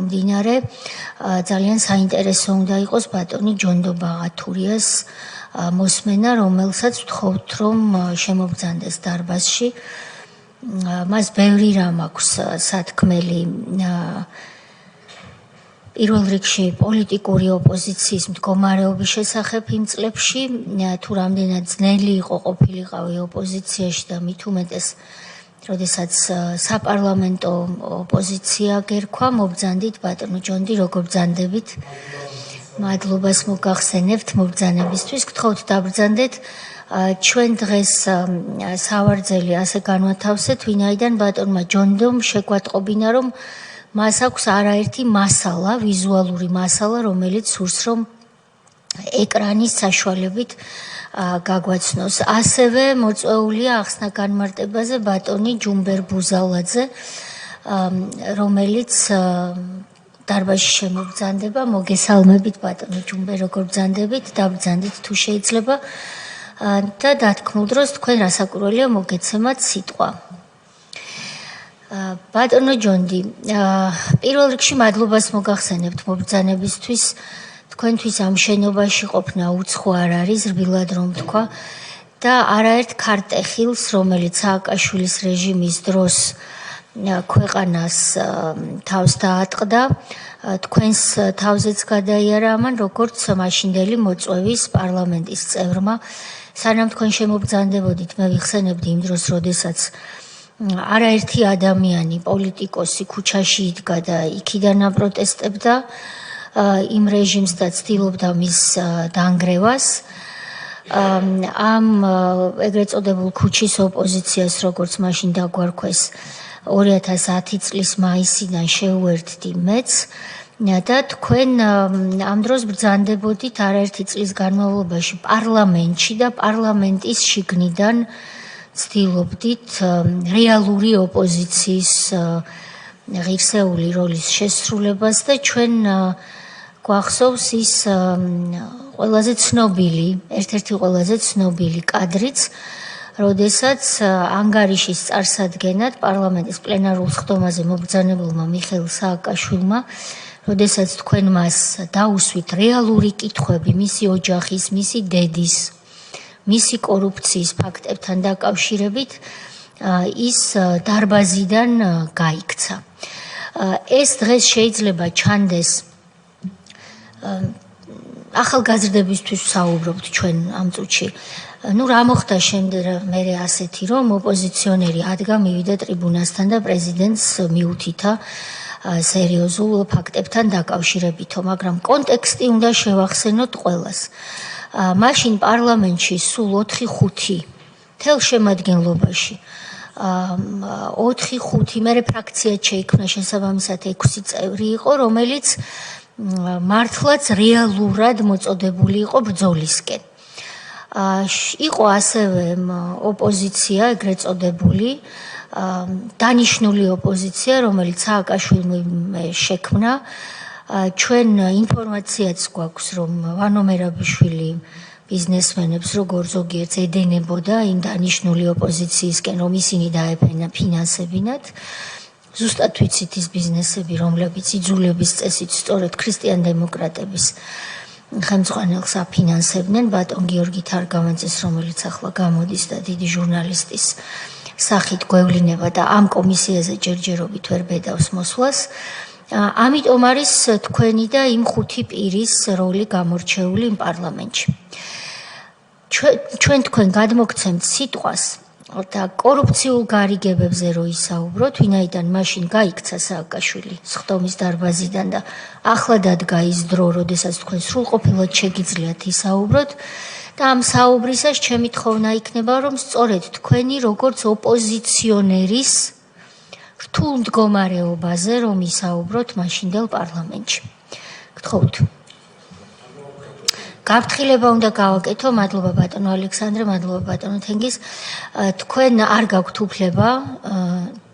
მდინარე ძალიან საინტერესო უნდა იყოს ბატონი ჯონდო ბაღათურიას მოსმენა, რომელსაც ვთხოვთ, რომ შემოგბრძანდეს დარბაზში. მას ბევრი რამ აქვს სათქმელი პირველ რიგში პოლიტიკური ოპოზიციის მდგომარეობის შესახებ იმ წლებში, თუ რამდენად ძნელი იყო ყოფილიყავი ოპოზიციაში და მით უმეტეს როდესაც საპარლამენტო ოპოზიცია გერქვა, მობრძანდით ბატონო ჯონდი, როგორ ბრძანდებით? მადლობას მოგახსენებთ მობრძანებისთვის, გთხოვთ დაბრძანდეთ. ჩვენ დღეს სავარძელი ასე განვათავსეთ, ვინაიდან ბატონმა ჯონდომ შეგვატყობინა, რომ მას აქვს არაერთი მასალა, ვიზუალური მასალა, რომელიც სურს, რომ ეკრანის საშუალებით გაგვაცნოს. ასევე მოწვეულია ახსნა განმარტებაზე ბატონი ჯუმბერ ბუზალაძე, რომელიც დარბაზში შემოგბრძანდება. მოგესალმებით ბატონო ჯუმბერ, როგორ ბრძანდებით? დაბრძანდით თუ შეიძლება. და დათქმულ დროს თქვენ რასაკურველია მოგეცემათ სიტყვა. ბატონო ჯონდი, პირველ რიგში მადლობას მოგახსენებთ მობრძანებისთვის. თქვენთვის ამ შენობაში ყოფნა უცხო არ არის, რბილად რომ თქვა და არაერთ ქარტეხილს, რომელიც სააკაშვილის რეჟიმის დროს ქვეყანას თავს დაატყდა, თქვენს თავზეც გადაიარა ამან, როგორც მაშინდელი მოწვევის პარლამენტის წევრმა. სანამ თქვენ შემობრძანდებოდით, მე ვიხსენებდი იმ დროს, როდესაც არაერთი ადამიანი, პოლიტიკოსი ქუჩაში იდგა და იქიდან აპროტესტებდა იმ რეჟიმს და ცდილობდა მის დანგრევას. ამ ეგრეთ წოდებულ ქუჩის ოპოზიციას, როგორც მაშინ დაგვარქვეს, 2010 წლის მაისიდან შეუერთდი მეც და თქვენ ამ დროს ბრძანდებოდით არაერთი წლის განმავლობაში პარლამენტში და პარლამენტის შიგნიდან ცდილობდით რეალური ოპოზიციის ღირსეული როლის შესრულებას და ჩვენ გვახსოვს ის ყველაზე ცნობილი, ერთ-ერთი ყველაზე ცნობილი კადრიც, როდესაც ანგარიშის წარსადგენად პარლამენტის პლენარულ სხდომაზე მობრძანებულმა მიხეილ სააკაშვილმა, როდესაც თქვენ მას დაუსვით რეალური კითხვები მისი ოჯახის, მისი დედის, მისი კორუფციის ფაქტებთან დაკავშირებით, ის დარბაზიდან გაიქცა. ეს დღეს შეიძლება ჩანდეს ახალგაზრდებისთვის ვსაუბრობთ ჩვენ ამ წუთში. რა მოხდა შემდეგ მერე ასეთი, რომ ოპოზიციონერი ადგა მივიდა ტრიბუნასთან და პრეზიდენტს მიუთითა სერიოზულ ფაქტებთან დაკავშირებითო, მაგრამ კონტექსტი უნდა შევახსენოთ ყველას. მაშინ პარლამენტში სულ 4-5 თელ შემადგენლობაში 4-5 მერე ფრაქცია შეიქმნა, შესაბამისად 6 წევრი იყო, რომელიც მართლაც რეალურად მოწოდებული იყო ბრძოლისკენ. იყო ასევე ოპოზიცია, ეგრეთ წოდებული დანიშნული ოპოზიცია, რომელიც სააკაშვილმა შექმნა. ჩვენ ინფორმაციაც გვაქვს, რომ ვანო მერაბიშვილი ბიზნესმენებს როგორ ზოგიერთს ედენებოდა იმ დანიშნული ოპოზიციისკენ, რომ ისინი დაეფინანსებინათ. ზუსტად ვიცით ის ბიზნესები, რომლებიც იძულების წესით სწორედ ქრისტიან-დემოკრატების ხელმძღვანელს აფინანსებდნენ, ბატონ გიორგი თარგამაძეს, რომელიც ახლა გამოდის და დიდი ჟურნალისტის სახით გვევლინება და ამ კომისიაზე ჯერჯერობით ვერ ბედავს მოსვლას. ამიტომ არის თქვენი და იმ 5 პირის როლი გამორჩეული იმ პარლამენტში. ჩვენ თქვენ გადმოგცემთ სიტყვას და კორუფციულ გარიგებებზე რო ისაუბროთ, ვინაიდან მაშინ გაიქცა სააკაშვილი სხდომის დარბაზიდან და ახლა დადგა ის დრო, როდესაც თქვენ სრულყოფილად შეგიძლიათ ისაუბროთ და ამ საუბრისას ჩემი თხოვნა იქნება, რომ სწორედ თქვენი როგორც ოპოზიციონერის რთულ მდგომარეობაზე რომ ისაუბროთ მაშინდელ პარლამენტში. გთხოვთ. გაფრთხილება უნდა გავაკეთო, მადლობა ბატონო ალექსანდრე, მადლობა ბატონო თენგიზ. თქვენ არ გაქვთ უფლება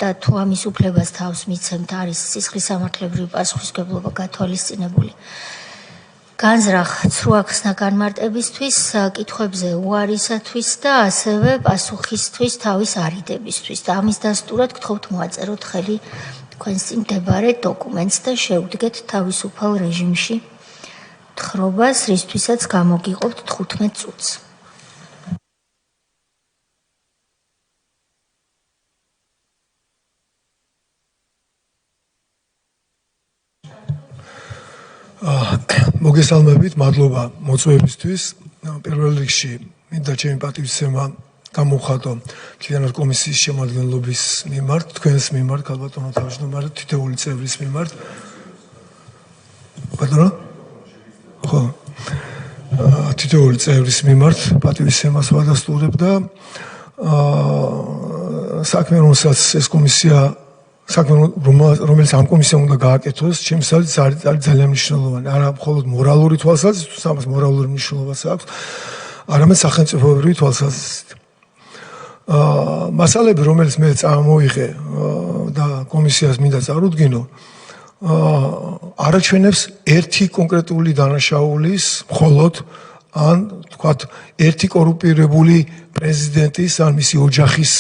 და თუ ამის უფლებას თავს მიცემთ, არის სისხლის სამართლებრივი პასუხისმგებლობა გათვალისწინებული. განზრახ ცრუახსნა განმარტებისთვის, კითხვებზე უარისათვის და ასევე პასუხისთვის თავის არიდებისთვის და ამის დასტურად გთხოვთ მოაწეროთ ხელი თქვენს წინ მდებარე დოკუმენტს და შევდგეთ თავისუფალ რეჟიმში თხრობას, რისთვისაც გამოგიყოფთ 15 წუთს. მოგესალმებით, მადლობა მოწვევისთვის. პირველ რიგში მინდა ჩემი პატივისცემა გამოვხატო მთლიანად კომისიის შემადგენლობის მიმართ, თქვენს მიმართ, ქალბატონო თავმჯდომარე, თითოეული წევრის მიმართ. ბატონო? ხო. თითოეული წევრის მიმართ პატივისცემას ვადასტურებ და საქმე, რომელსაც ეს კომისია რომელიც ამ კომისიამ უნდა გააკეთოს, ჩემს აზრით არის ძალიან მნიშვნელოვანი. არა მხოლოდ მორალური თვალსაზრისით, ამას მორალური მნიშვნელობაც აქვს, არამედ სახელმწიფოებრივი თვალსაზრისით. მასალები, რომელიც მე წამოვიღე და კომისიას მინდა წარუდგინო, არაჩვენებს ერთი კონკრეტული დანაშაულის, მხოლოდ ან თქვათ, ერთი კორუმპირებული პრეზიდენტის ან მისი ოჯახის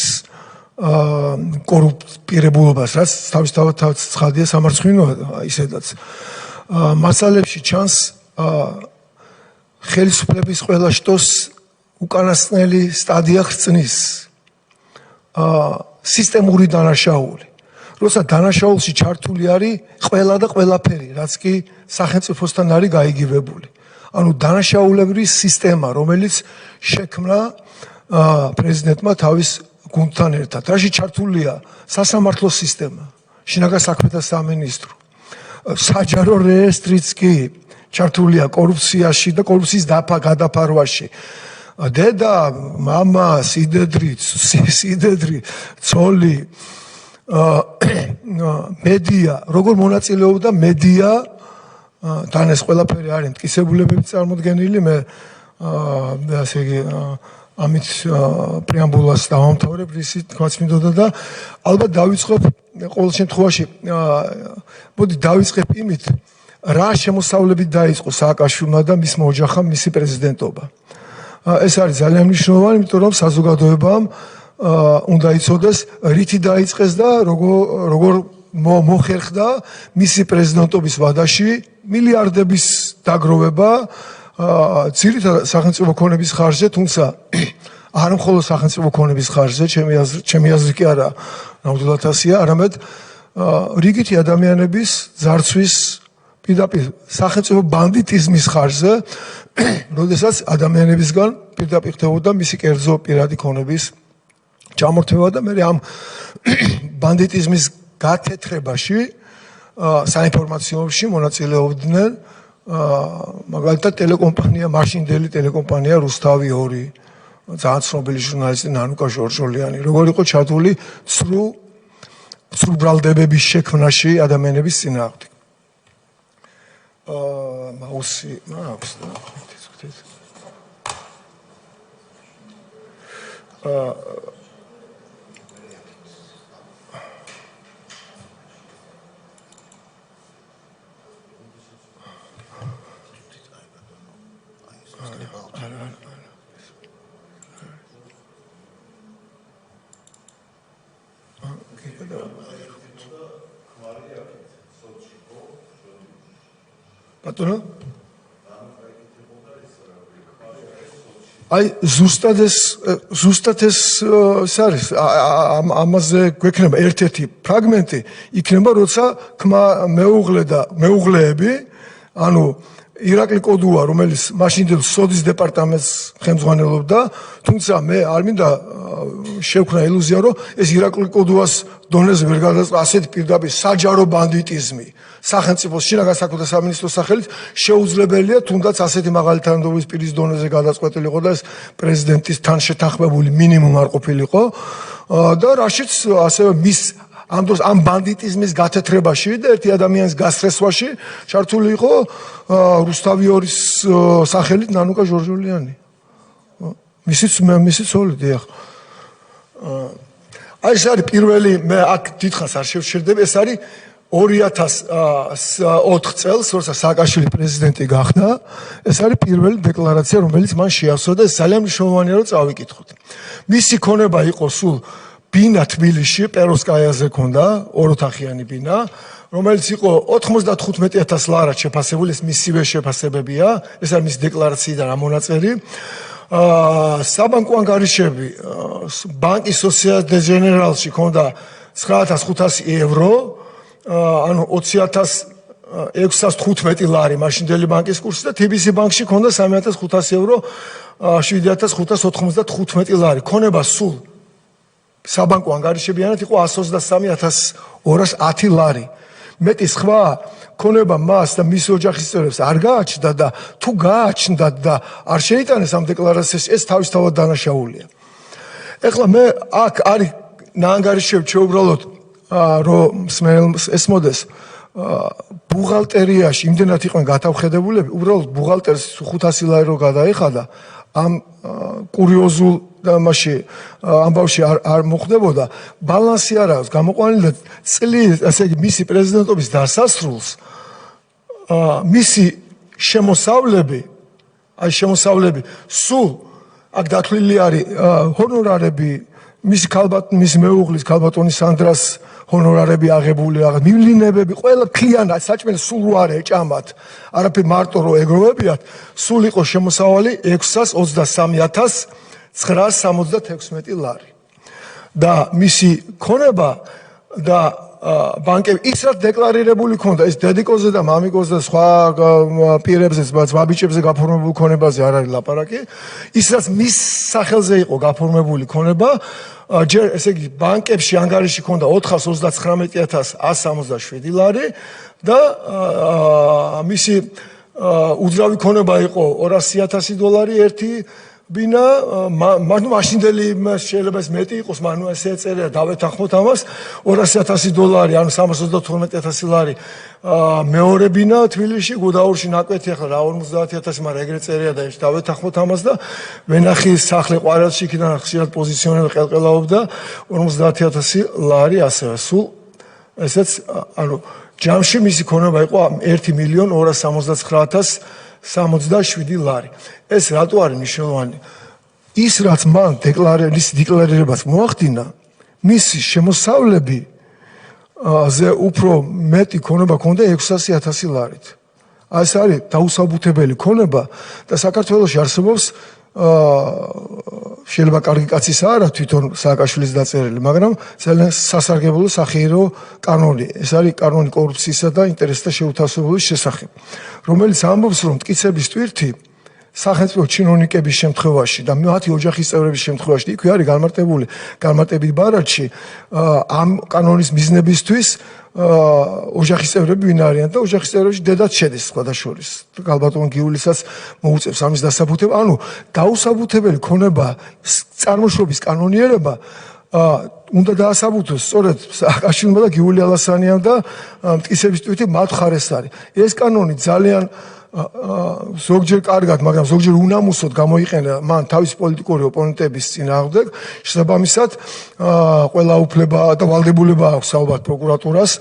კორუმპირებულობას, რაც თავისთავად ცხადია სამარცხვინო ისედაც. მასალებში ჩანს ხელისუფლების ყველა შტოს უკანასკნელი სტადია ხრწნის სისტემური დანაშაული. როცა დანაშაულში ჩართული არის ყველა და ყველაფერი, რაც კი სახელმწიფოსთან არის გაიგივებული. ანუ დანაშაულებრივი სისტემა, რომელიც შექმნა პრეზიდენტმა თავის გუნდთან ერთად. რაში ჩართულია სასამართლო სისტემა, შინაგან საქმეთა სამინისტრო, საჯარო რეესტრიც კი ჩართულია კორუფციაში და კორუფციის გადაფარვაში. დედა, მამა, სიდედრი, ცოლი, მედია, როგორ მონაწილეობდა მედია, თან ეს ყველაფერი არის მტკიცებულებებით წარმოდგენილი, მე ასე იგი ამით პრეამბულას დავამთავრებ, რისი თქვაც მინდოდა და ალბათ დავიწყებ ყოველ შემთხვევაში, მოდი დავიწყებ იმით, რა შემოსავლებით დაიწყო სააკაშვილმა და მისმა ოჯახამ მისი პრეზიდენტობა. ეს არის ძალიან მნიშვნელოვანი, იმიტომ რომ საზოგადოებამ უნდა იცოდეს, რითი დაიწყეს და როგორ მოხერხდა მისი პრეზიდენტობის ვადაში მილიარდების დაგროვება ძირითადად სახელმწიფო ქონების ხარჯზე, თუმცა არ მხოლოდ სახელმწიფო ქონების ხარჯზე, ჩემი აზრით კი არა, ნამდვილად ასეა, არამედ რიგითი ადამიანების ძარცვის პირდაპირ სახელმწიფო ბანდიტიზმის ხარჯზე, როდესაც ადამიანებისგან პირდაპირ ხდებოდა მისი კერძო პირადი ქონების ჩამორთმევა და მე ამ ბანდიტიზმის გათეთრებაში საინფორმაციოში მონაწილეობდნენ მაგალითად ტელეკომპანია, მაშინდელი ტელეკომპანია რუსთავი 2, ძალიან ცნობილი ჟურნალისტი ნანუკა ჟორჟოლიანი, როგორ იყო ჩართული ცრუ ბრალდებების შექმნაში ადამიანების წინააღმდეგ. მაუსი მაქვს და ბატონო? აი ზუსტად ეს არის ამაზე გვექნება ერთ-ერთი ფრაგმენტი იქნება, როცა მეუღლეები, ანუ ირაკლი კოდუა, რომელიც მაშინდელ სოდის დეპარტამენტს ხელმძღვანელობდა, თუმცა მე არ მინდა შევქნა ილუზია, რომ ეს ირაკლი კოდუას დონეზე ვერ გადაწყდა ასეთი პირდაპირ საჯარო ბანდიტიზმი სახელმწიფოს შინაგან საქმეთა სამინისტროს სახელით შეუძლებელია თუნდაც ასეთი მაღალი თანამდებობის პირის დონეზე გადაწყვეტილიყო და ეს პრეზიდენტის თან შეთანხმებული მინიმუმ არ ყოფილიყო და რაშიც ასევე მის ამ დროს ამ ბანდიტიზმის გათეთრებაში და ერთი ადამიანის გასწრესვაში ჩართული იყო რუსთავი 2-ის სახელით ნანუკა ჟორჟოლიანი. მისი ცოლი, დიახ. აი ეს არის პირველი, მე აქ დიდხანს არ შევშერდები, ეს არის 2004 წელს, როცა სააკაშვილი პრეზიდენტი გახდა, ეს არის პირველი დეკლარაცია, რომელიც მან შეავსო და ეს ძალიან მნიშვნელოვანია, რომ წავიკითხოთ. მისი ქონება იყო სულ ბინა თბილისში პეროვსკაიაზე ქონდა ოროთახიანი ბინა, რომელიც იყო 95,000 ლარად შეფასებული, ეს მისივე შეფასებებია, ეს არის მისი დეკლარაციიდან ამონაწერი. საბანკო ანგარიშები ბანკის სოციეტე ჟენერალში ქონდა 9,500 евро, ანუ 20,615 ლარი მაშინდელი ბანკის კურსი და TBC ბანკში ქონდა 3,500 евро, 7,595 ლარი. ქონება სულ საბანკო ანგარიშებიანად იყო 123,210 ლარი. მეტი სხვა ქონება მას და მის ოჯახის წევრებს არ გააჩნდა და თუ გააჩნდათ და არ შეიტანეს ამ დეკლარაციაში, ეს თავისთავად დანაშაულია. ეხლა მე აქ არის ნაანგარიშები უბრალოდ რომ ეს მოდეს ბუღალტერიაში იმდენად იყვნენ გათავხედებულები, უბრალოდ ბუღალტერს 500 ლარი რო გადაეხადა, ამ კურიოზულ ამაში ამბავში არ მოხდებოდა, ბალანსი არ აქვს გამოყვანილი და წლის, ასე იგი, მისი პრეზიდენტობის დასასრულს მისი შემოსავლები სულ აქ დათვლილი არის ჰონორარები, მისი მეუღლის ქალბატონის სანდრას ჰონორარები აღებული, მივლინებები, ყველა ქლიანად საჭმელი სულ რო არ ეჭამათ, არაფერ მარტო რო ეგროვებიათ, სულ იყო შემოსავალი 623,976 ლარი. და მისი ქონება და ბანკები ის რაც დეკლარირებული ქონდა, ეს დედიკოზე და მამიკოზე და სხვა პირებზე, ბაბიჭებზე გაფორმებული ქონებაზე არ არის ლაპარაკი. ის რაც მის სახელზე იყო გაფორმებული ქონება, ჯერ ესე იგი ბანკებში ანგარიში ქონდა 439,167 ლარი და მისი უძრავი ქონება იყო 200,000 ერთი ბინა, მაშინდელი შეიძლება ეს მეტი იყოს, მაგრამ ესე ეწერია დავეთანხმოთ ამას, 200,000 ანუ 312,000 ლარი მეორე ბინა თბილისში, გუდაურში ნაკვეთი ახლა რა 50,000, მაგრამ ეგრეთ წერია და ეს დავეთანხმოთ ამას და ვენახის სახლი ყვარელში იქიდან ხშირად პოზიციონერად ყელყელაობდა 50,000 ლარი ასევე. სულ ესეც ანუ ჯამში მისი ქონება იყო 1,269,067 ლარი. ეს რატო არის მნიშვნელოვანი? ის რაც მან დეკლარირებას მოახდინა, მისი შემოსავლები ზე უფრო მეტი ქონება ქონდა 600,000 ლარით. ეს არის დაუსაბუთებელი ქონება და საქართველოში არსებობს შეიძლება კარგი კაცის არა თვითონ სააკაშვილის დაწერილი, მაგრამ ძალიან სასარგებლო სახიერო კანონი. ეს არის კანონი კორუფციისა და ინტერესთა შეუთავსებობის შესახებ, რომელიც ამბობს, რომ მტკიცების ტვირთი სახელმწიფო ჩინოვნიკების შემთხვევაში და მათი ოჯახის წევრების შემთხვევაში იქვე არის განმარტებით ბარათში ამ კანონის მიზნებისთვის ოჯახის წევრები ვინ არიან და ოჯახის წევრებში დედაც შედის სხვადასხვის. ალბათონ გიულისაც მოუწევს ამის დასაბუთება, ანუ დაუსაბუთებელი ქონება წარმოშობის კანონიერება უნდა დაასაბუთოს სწორედ სააკაშვილმა და გიული ალასანიამ და მტკიცების ტვირთი მათ მხარეს არის. ეს კანონი ძალიან ზოგჯერ კარგად, მაგრამ ზოგჯერ უნამუსოდ გამოიყენა მან თავის პოლიტიკური ოპონენტების წინააღმდეგ. შესაბამისად, ყველა უფლება და ვალდებულება აქვს ალბათ პროკურატურას,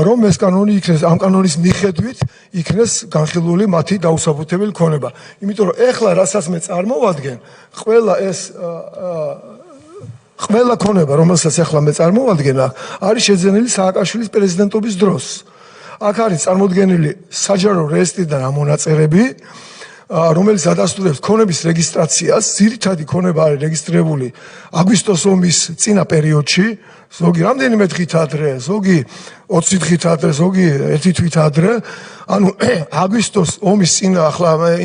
რომ ეს კანონი იქნეს, ამ კანონის მიხედვით იქნეს განხილული მათი დაუსაბუთებელი ქონება. იმიტომ რომ ეხლა რასაც მე წარმოვადგენ, ყველა ქონება, რომელსაც ეხლა მე წარმოვადგენ, არის შეძენილი სააკაშვილის პრეზიდენტობის დროს. აქ არის წარმოდგენილი საჯარო რეესტრიდან ამონაწერები, რომელიც ადასტურებს ქონების რეგისტრაციას. ძირითადი ქონება არის რეგისტრირებული აგვისტოს ომის წინა პერიოდში, ზოგი რამდენიმე დღით ადრე, ზოგი 20 დღით ადრე, ზოგი 1 თვით ადრე. ანუ აგვისტოს ომის წინა ახლა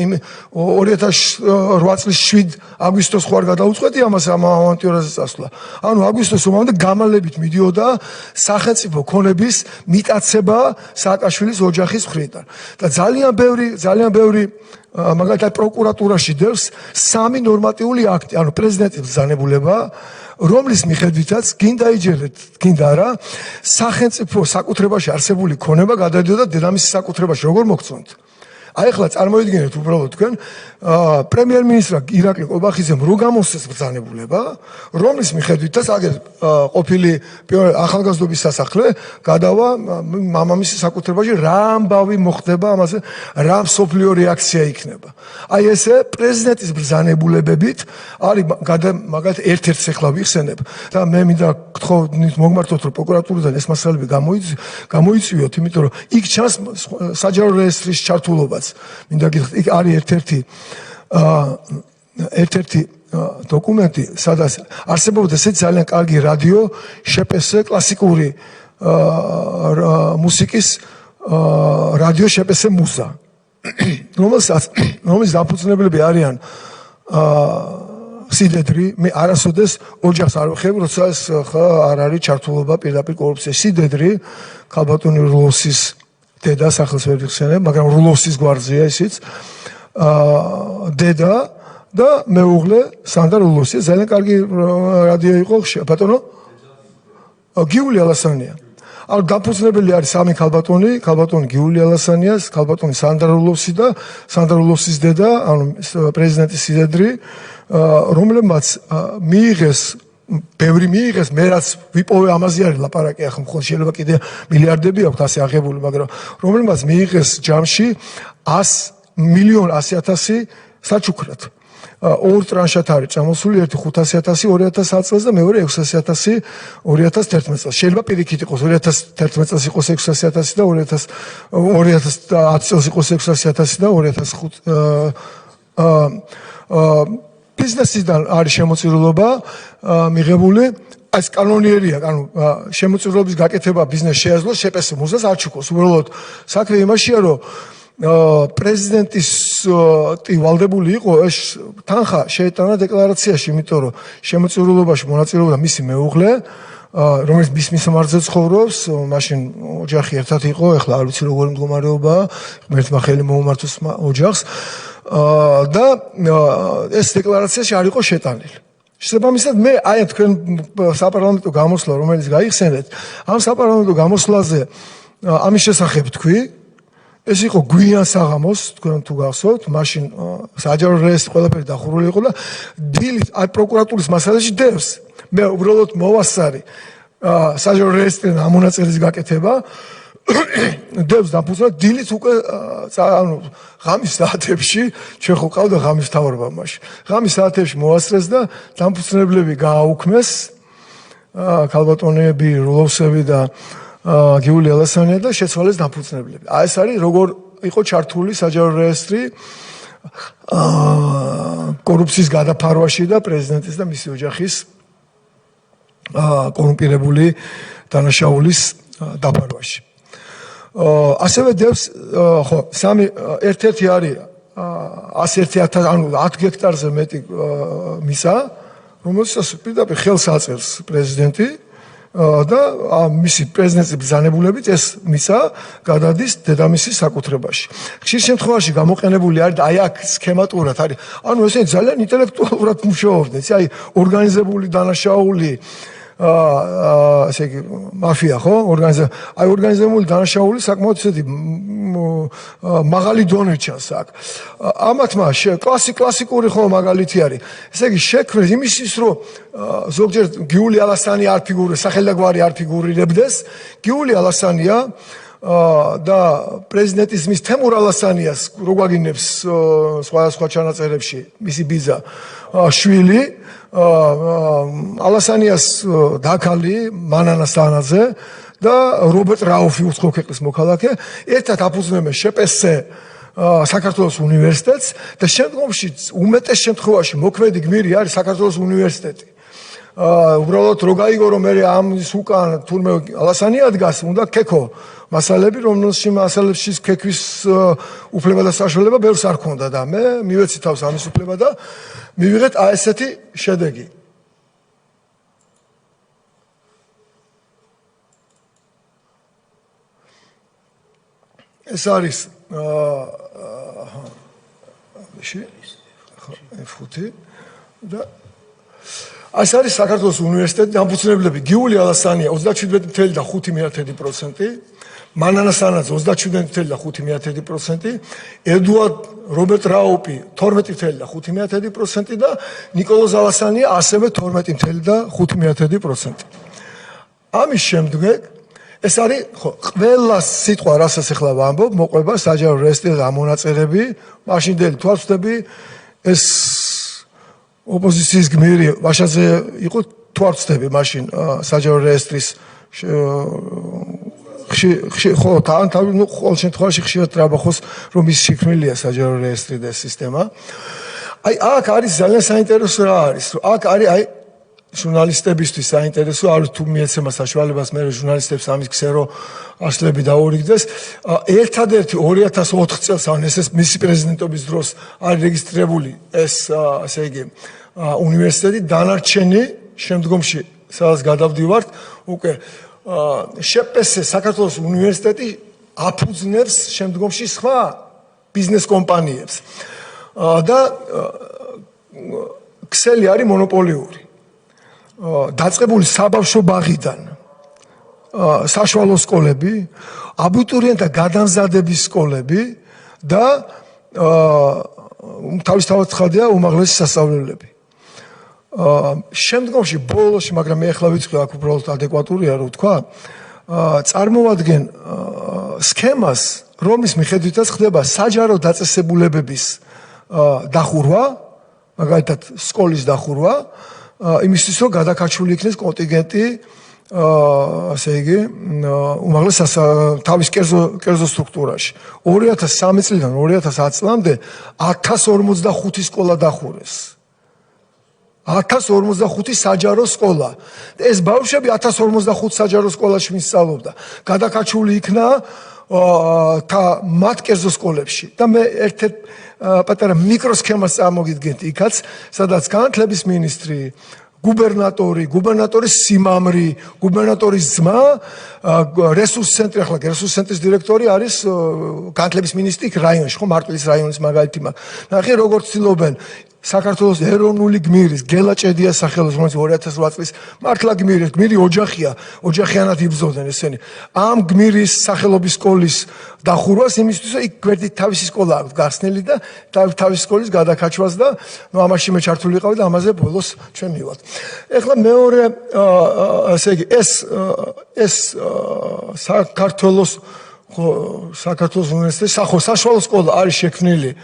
2008 წლის 7 აგვისტოს ხوار გადაუწყვეტი ამას ამ ავანტიურაზე წასვლა. ანუ აგვისტოს ომამდე გამალებით მიდიოდა სახელმწიფო ქონების მიტაცება სააკაშვილის ოჯახის მხრიდან. და ძალიან ბევრი მაგალითად პროკურატურაში დევს 3 ნორმატიული აქტი, ანუ პრეზიდენტის ბრძანებულება, რომლის მიხედვითაც გინდა რა, სახელმწიფო საკუთრებაში არსებული ქონება გადადიოდა დედამისის საკუთრებაში, როგორ მოგწონთ? აი ახლა წარმოიდგინეთ უბრალოდ თქვენ პრემიერ-მინისტრმა ირაკლი ყობახიძემ რო გამოსცეს ბრძანებულება, რომლის მიხედვითაც აგერ ყოფილი ახალგაზრდობის სასახლე გადავა მამამისის საკუთრებაში, რა ამბავი მოხდება ამაზე, რა მსოფლიო რეაქცია იქნება. აი ესე პრეზიდენტის ბრძანებულებებით არის მაგათ ერთ-ერთს ახლა ვიხსენებ და მე მინდა გთხოვთ მოგმართოთ რომ პროკურატურიდან ეს მასალები გამოიწვიოთ, იმიტომ რომ იქ ჩანს საჯარო რეესტრის ჩართულობაც. მინდა გითხრათ, იქ არის ერთ-ერთი დოკუმენტი, სადაც არსებობდა ესეთი ძალიან კარგი რადიო შპს კლასიკური მუსიკის რადიო შპს მუზა, რომლის დაფუძნებლები არიან სიდედრი, მე არასოდეს ოჯახს არ ვხებ, როცა ეს არ არის ჩართულობა პირდაპირ კორუფციაში. სიდედრი ქალბატონი რულოვსის დედა, სახელს ვერ ვიხსენებ, მაგრამ რულოვსის გვარზეა ისიც. დედა და მეუღლე სანდრა რულოვსი, ძალიან კარგი რადიო იყო, ბატონო გიული ალასანია. ал დაფუძნებელი არის სამი ქალბატონი გიული ალასანიას, ქალბატონი სანდრა რულოვსი და სანდრა რულოვსის დედა, ანუ პრეზიდენტის სიდედრი, რომლებმაც მიიღეს ბევრი მიიღეს, მე რაც ვიპოვე ამაზე არის ლაპარაკი, ახლა მხოლოდ შეიძლება კიდე მილიარდები აქვს ასე აღებული, მაგრამ რომლებმაც მიიღეს ჯამში 100,000,000 საჩუქრად. ორ ტრანშად არის წამოსული, ერთი 500,000 2000 წელს და მეორე 600,000 2011 წელს. შეიძლება პირიქით იყოს 2011 წელს იყოს 600,000 და 2010 წელს იყოს 600,000 და 2005 ბიზნესიდან არის შემოწირულობა მიღებული, ეს კანონიერია, ანუ შემოწირულობის გაკეთება ბიზნეს შეეძლოს, შპს მუზას არ ჩუქოს. უბრალოდ საქმე იმაშია, რომ პრეზიდენტის ვალდებული იყო ეს თანხა შეეტანა დეკლარაციაში, იმიტომ რომ შემოწირულობაში მონაწილეობდა მისი მეუღლე, რომელიც მის მარცხზე ცხოვრობს, მაშინ ოჯახი ერთად იყო, ეხლა არ ვიცი როგორი მდგომარეობაა, ერთმა ხელი მოუმართოს ოჯახს და ეს დეკლარაციაში არ იყო შეტანილი. შესაბამისად მე აი თქვენ საპარლამენტო გამოსვლა, რომელიც გაიხსენეთ, ამ საპარლამენტო გამოსვლაზე ამის შესახებ თქვი, ეს იყო გვიან საღამოს, თქვენ თუ გახსოვთ, მაშინ საჯარო რეესტრი ყველაფერი დახურული იყო და დილით აი პროკურატურის მასალაში დევს. მე უბრალოდ მოვასწარი საჯარო რეესტრიდან ამონაწილის გაკეთება დევს დაფუძნად დილით უკვე ანუ ღამის საათებში ჩვენ ხო ყავდა ღამის მთავრობა მაშინ. ღამის საათებში მოვასწრეს და დამფუძნებლები გააუქმეს ქალბატონები რულოვსები და გიული ალასანია და შეცვალეს დამფუძნებლები. აი ეს არის როგორ იყო ჩართული საჯარო რეესტრი კორუფციის გადაფარვაში და პრეზიდენტის და მისი ოჯახის კორუმპირებული დანაშაულის დაფარვაში. ასევე დევს ხო სამი ერთ-ერთი არის 101,000 ანუ 10 ჰექტარზე მეტი მისა, რომელსაც პირდაპირ ხელს აწერს პრეზიდენტი და მისი პრეზიდენტის ბრძანებულებით ეს მისა გადადის დედამისის საკუთრებაში. ხშირ შემთხვევაში გამოყენებული არის და აი აქ სქემატურად არის. ანუ ესენი ძალიან ინტელექტუალურად მუშაობდნენ, აი ორგანიზებული დანაშაული ასე იგი მაფია ხო აი ორგანიზებული დანაშაული საკმაოდ ისეთი მაღალი დონე ჩანს აქ. ამათმა კლასიკური ხო მაგალითი არის. ესე იგი შექმნეს იმისთვის რომ ზოგჯერ გიული ალასანი არ ფიგურირდეს, სახელდაგვარი არ ფიგურირებდეს, გიული ალასანია და პრეზიდენტის მის თემურ ალასანიას რო გვაგინებს სხვა ჩანაწერებში მისი ბიძა შვილი ალასანიას დაქალი მანანა სანაძე და რობერტ რაუფი უცხო ქვეყნის მოქალაქე ერთად აფუძნებენ შპს-ზე საქართველოს უნივერსიტეტს და შემდგომში უმეტეს შემთხვევაში მოქმედი გმირი არის საქართველოს უნივერსიტეტი. უბრალოდ რო გაიგო რომ მე ამის უკან თურმე ალასანია დგას, უნდა ქექო მასალები, რომელში მასალებში ქეკვის უფლება და საშუალება ბევრს არ ქონდა და მე მივეცი თავს ამის უფლება და მივიღეთ აი ესეთი შედეგი. ეს არის F5 და ეს არის საქართველოს უნივერსიტეტის დამფუძნებლები გიული ალასანია 37.5%, მანანა სანაძე 37.5%, ედუარდ რობერტ რაუპი 12.5% და ნიკოლოზ ალასანია ასევე 12.5%. ამის შემდეგ ეს არის ყველა სიტყვა, რასაც ახლა ვამბობ, მოყვება საჯარო რეესტრის ამონაწერები, მაშინდელი თვალსწრები, ეს ოპოზიციის გმირი ვაშაძე იყო თვალსწრები მაშინ საჯარო რეესტრის ხო თან ყოველ შემთხვევაში ხშირად ტრაბახოს რომ ის შექმნილია საჯარო რეესტრი და სისტემა. აი აქ არის ძალიან საინტერესო რა არის, რომ აქ არის აი ჟურნალისტებისთვის საინტერესო არის თუ მიეცემა საშუალებას მე ჟურნალისტებს ამის ქსერო არსლები დაურიგდეს. ერთადერთი 2004 წელს ან ეს მისი პრეზიდენტობის დროს არის რეგისტრირებული ეს ასე იგი უნივერსიტეტი, დანარჩენი შემდგომში სადაც გადავდივართ უკვე შპს საქართველოს უნივერსიტეტი აფუძნებს შემდგომში სხვა ბიზნეს კომპანიებს და ქსელი არის მონოპოლიური. დაწყებული საბავშვო ბაღიდან საშუალო სკოლები, აბიტურიენტთა გადამზადების სკოლები და თავისთავად ცხადია უმაღლესი სასწავლებლები. შემდგომში ბოლოსში, მაგრამ მე ახლა ვიწყე აქ უბრალოდ ადეკვატურია რომ ვთქვა, წარმოადგენ სქემას, რომლის მიხედვითაც ხდება საჯარო დაწესებულებების დახურვა, მაგალითად სკოლის დახურვა, იმისთვის რომ გადაკაჩული იქნეს კონტინგენტი ასე იგი უმაღლეს თავის კერძო სტრუქტურაში. 2003 წლიდან 2010 წლამდე 1045 სკოლა დახურეს. 1045 საჯარო სკოლა. ეს ბავშვები 1045 საჯარო სკოლაში ვისწავლობდა. გადაკაჩული იქნა მათ კერძო სკოლებში. და მე ერთ-ერთ პატარა მიკროსქემას წარმოგიდგენთ იქაც, სადაც განათლების მინისტრი, გუბერნატორის სიმამრი, გუბერნატორის ძმა, რესურს ცენტრი, ახლა რესურს ცენტრის დირექტორი არის განათლების მინისტრი რაიონში, ხო, მარტვილის რაიონის მაგალითი მაქვს. ნახე როგორ ცდილობენ საქართველოს ეროვნული გმირის გელა ჭედიას სახელოს, რომელიც 2008 წლის მართლა გმირი ოჯახიანად იბრძოდნენ ესენი. ამ გმირის სახელობის სკოლის დახურვას იმისთვის, რომ იქ გვერდით თავისი სკოლა აქვს გახსნილი და თავისი სკოლის გადაკაჩვას და ამაში მე ჩართული ვიყავი და ამაზე ბოლოს ჩვენ მივად. ეხლა მეორე ასე იგი ეს საქართველოს უნივერსიტეტის საშუალო სკოლა არის შექმნილი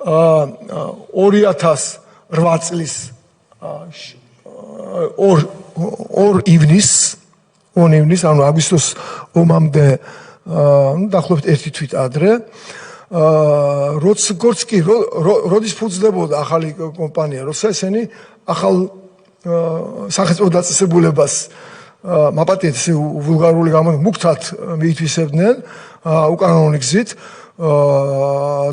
2008 წლის 2 ივნისს, ანუ აგვისტოს ომამდე დაახლოებით 1 თვით ადრე, როდის ფუძლებოდა ახალი კომპანია, როცა ესენი ახალ სახელმწიფო დაწესებულებას მაპატიეთ ვულგარული გამოდი მუქთად მიითვისებდნენ უკანონო გზით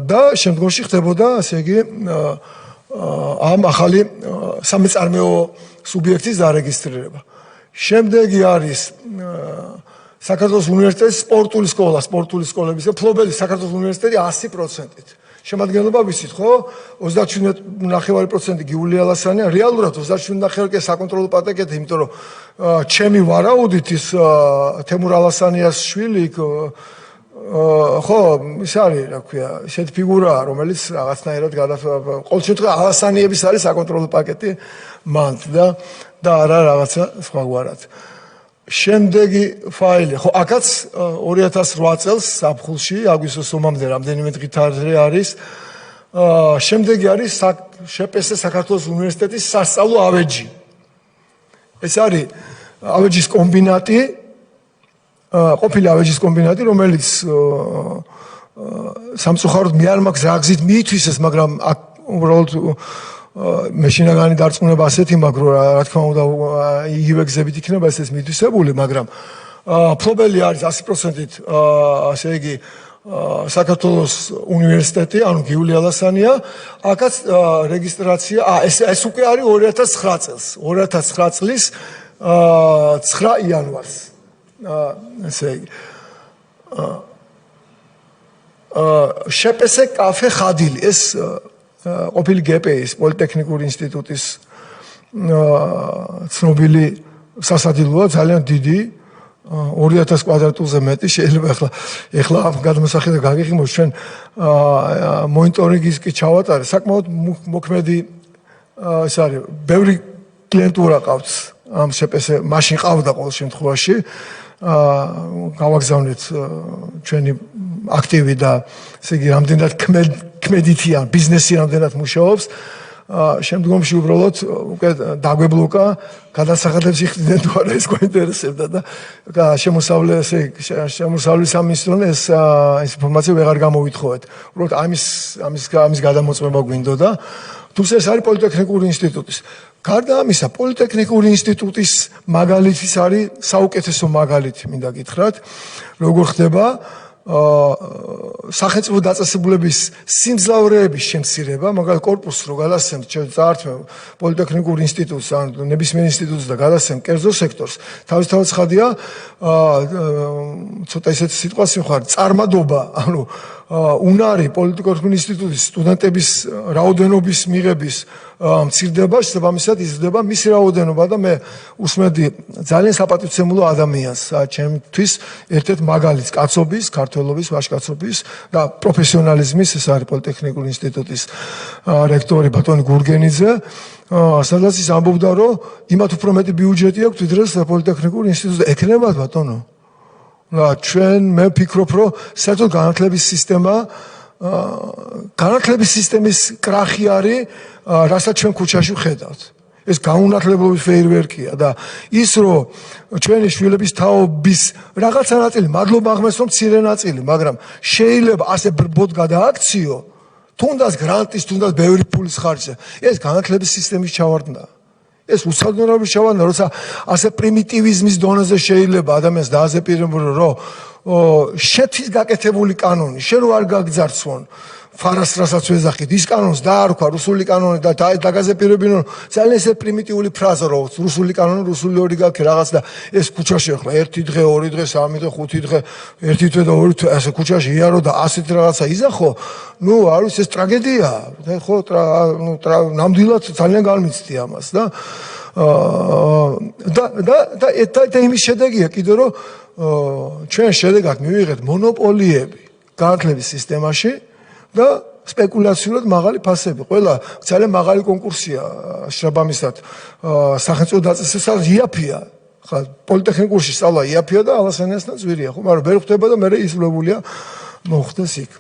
და შემდგომში ხდებოდა ასე იგი ამ ახალი სამეწარმეო სუბიექტის დარეგისტრირება. შემდეგი არის საქართველოს უნივერსიტეტის სპორტული სკოლების და ფლობელი საქართველოს უნივერსიტეტი 100%-ით. შემადგენლობა ვიცით, ხო? 37.5% გიულია ალასანია, რეალურად 37.5% საკონტროლო პატაკეთი, იმიტომ რომ ჩემი ვარაუდით ის თემურ ალასანიას შვილი ხო, ის არის, რა ქვია, ისეთი ფიგურაა, რომელიც რაღაცნაირად ყოველ შემთხვევაში ალასანიების არის საკონტროლო პაკეტი მანდ და არა რაღაცა სხვაგვარად. შემდეგი ფაილი, ხო, აქაც 2008 წელს საფხულში, აგვისტოს ომამდე რამდენიმე დღით არის. შემდეგი არის შპს საქართველოს უნივერსიტეტის სასწავლო ავეჯი. ეს არის ავეჯის კომბინატი, ყოფილი ავეჯის კომბინატი, რომელიც სამწუხაროდ მე არ მაქვს რა გზით მიითვისეს, მაგრამ უბრალოდ მე შინაგანი დარწმუნება ასეთი მაქვს, რომ რა თქმა უნდა იგივე გზებით იქნება ეს მიითვისებული, მაგრამ ფლობელი არის 100%-ით ასე იგი საქართველოს უნივერსიტეტი, ანუ გიული ალასანია, აქაც რეგისტრაცია, ეს უკვე არის 2009 წელს, 2009 წლის 9 იანვარს. ესე იგი შპს კაფე ხადილი, ეს ყოფილი გპის პოლიტექნიკური ინსტიტუტის ცნობილი სასადილოა, ძალიან დიდი 2000 კვადრატულზე მეტი შეიძლება ეხლა ამ გადმოსახედა გაგიღიმოს ჩვენ მონიტორინგის კი ჩავატარე საკმაოდ მოქმედი ეს არის ბევრი კლიენტურა ყავს ამ შეპესე მაშინ ყავდა ყოველ შემთხვევაში გავაგზავნეთ ჩვენი აქტივი და ესე იგი რამდენად ქმედითიან ბიზნესი რამდენად მუშაობს შემდგომში უბრალოდ უკვე დაგვებლოკა გადასახადებს იხდიდნენ თუ არა ეს გვაინტერესებდა და შემოსავლის სამინისტრომ ეს ინფორმაცია ვეღარ გამოვითხოვეთ უბრალოდ ამის გადამოწმება გვინდოდა თუმცა ეს არის პოლიტექნიკური ინსტიტუტის გარდა ამისა პოლიტექნიკური ინსტიტუტის მაგალითის არის საუკეთესო მაგალითი მინდა გითხრათ როგორ ხდება სახელმწიფო დაწესებულების სიმძლავრეების შემცირება, მაგალითად კორპუსს რო გადასცემთ წართ პოლიტექნიკურ ინსტიტუტს ან ნებისმიერ ინსტიტუტს და გადასცემთ კერძო სექტორს, თავისთავად ცხადია, ცოტა ისეთი სიტყვა სიმხარ, წარმადობა, ანუ უნარი პოლიტექნიკურ ინსტიტუტის სტუდენტების რაოდენობის მიღების მცირდება, შესაბამისად იზრდება მისი რაოდენობა და მე უსმენდი ძალიან საპატივცემულო ადამიანს, ჩემთვის ერთ-ერთ მაგალითს კაცობის, ქართველობის, ვაჟკაცობის და პროფესიონალიზმის, ეს არის პოლიტექნიკური ინსტიტუტის რექტორი ბატონი გურგენიძე, სადაც ის ამბობდა, რომ იმათ უფრო მეტი ბიუჯეტი აქვს, ვიდრე პოლიტექნიკური ინსტიტუტს ეკნებათ ბატონო. ჩვენ მე ვფიქრობ, რომ საერთოდ განათლების სისტემის კრახი არის, რასაც ჩვენ ქუჩაში ვხედავთ. ეს გაუნათლებლობის ფეირვერკია და ის რომ ჩვენი შვილების თაობის რაღაცა ნაწილი მადლობა აღმეს რომ მცირე ნაწილი, მაგრამ შეიძლება ასე ბრბოდ გადააქციო, თუნდაც გრანტის, თუნდაც ბევრი ფულის ხარჯზე. ეს განათლების სისტემის ჩავარდნა. ეს უსადმოების ჩავარდნა, როცა ასე პრიმიტივიზმის დონეზე შეიძლება ადამიანს დააზეპირებო, რომ შეთვის გაკეთებული კანონი, შენ რო არ გაგძარცვონ ფარას რასაც ვეძახით, ის კანონს დაარქვა რუსული კანონი და დაგაზეპირებინო ძალიან ესე პრიმიტიული ფრაზა რო რუსული კანონი, რუსული ორი გაქვს რაღაც და ეს ქუჩაში ახლა 1 დღე, 2 დღე, 3 დღე, 5 დღე, 1 თვე და 2 თვე ასე ქუჩაში იარო და ასეთ რაღაცა იზახო, ნუ არ ვიცი ეს ტრაგედია, ხო, ნამდვილად ძალიან განმიცდი ამას და იმის შედეგია კიდე რომ ჩვენ შედეგად მივიღეთ მონოპოლიები განათლების სისტემაში და სპეკულაციურად მაღალი ფასები. ყველა ძალიან მაღალი კონკურსია შესაბამისად სახელმწიფო დაწესებულებაც იაფია. ხა პოლიტექნიკურში სწავლა იაფია და ალასანიასთან ძვირია, ხო, მაგრამ ვერ ხვდება და მე ისვლებულია მოხდეს იქ.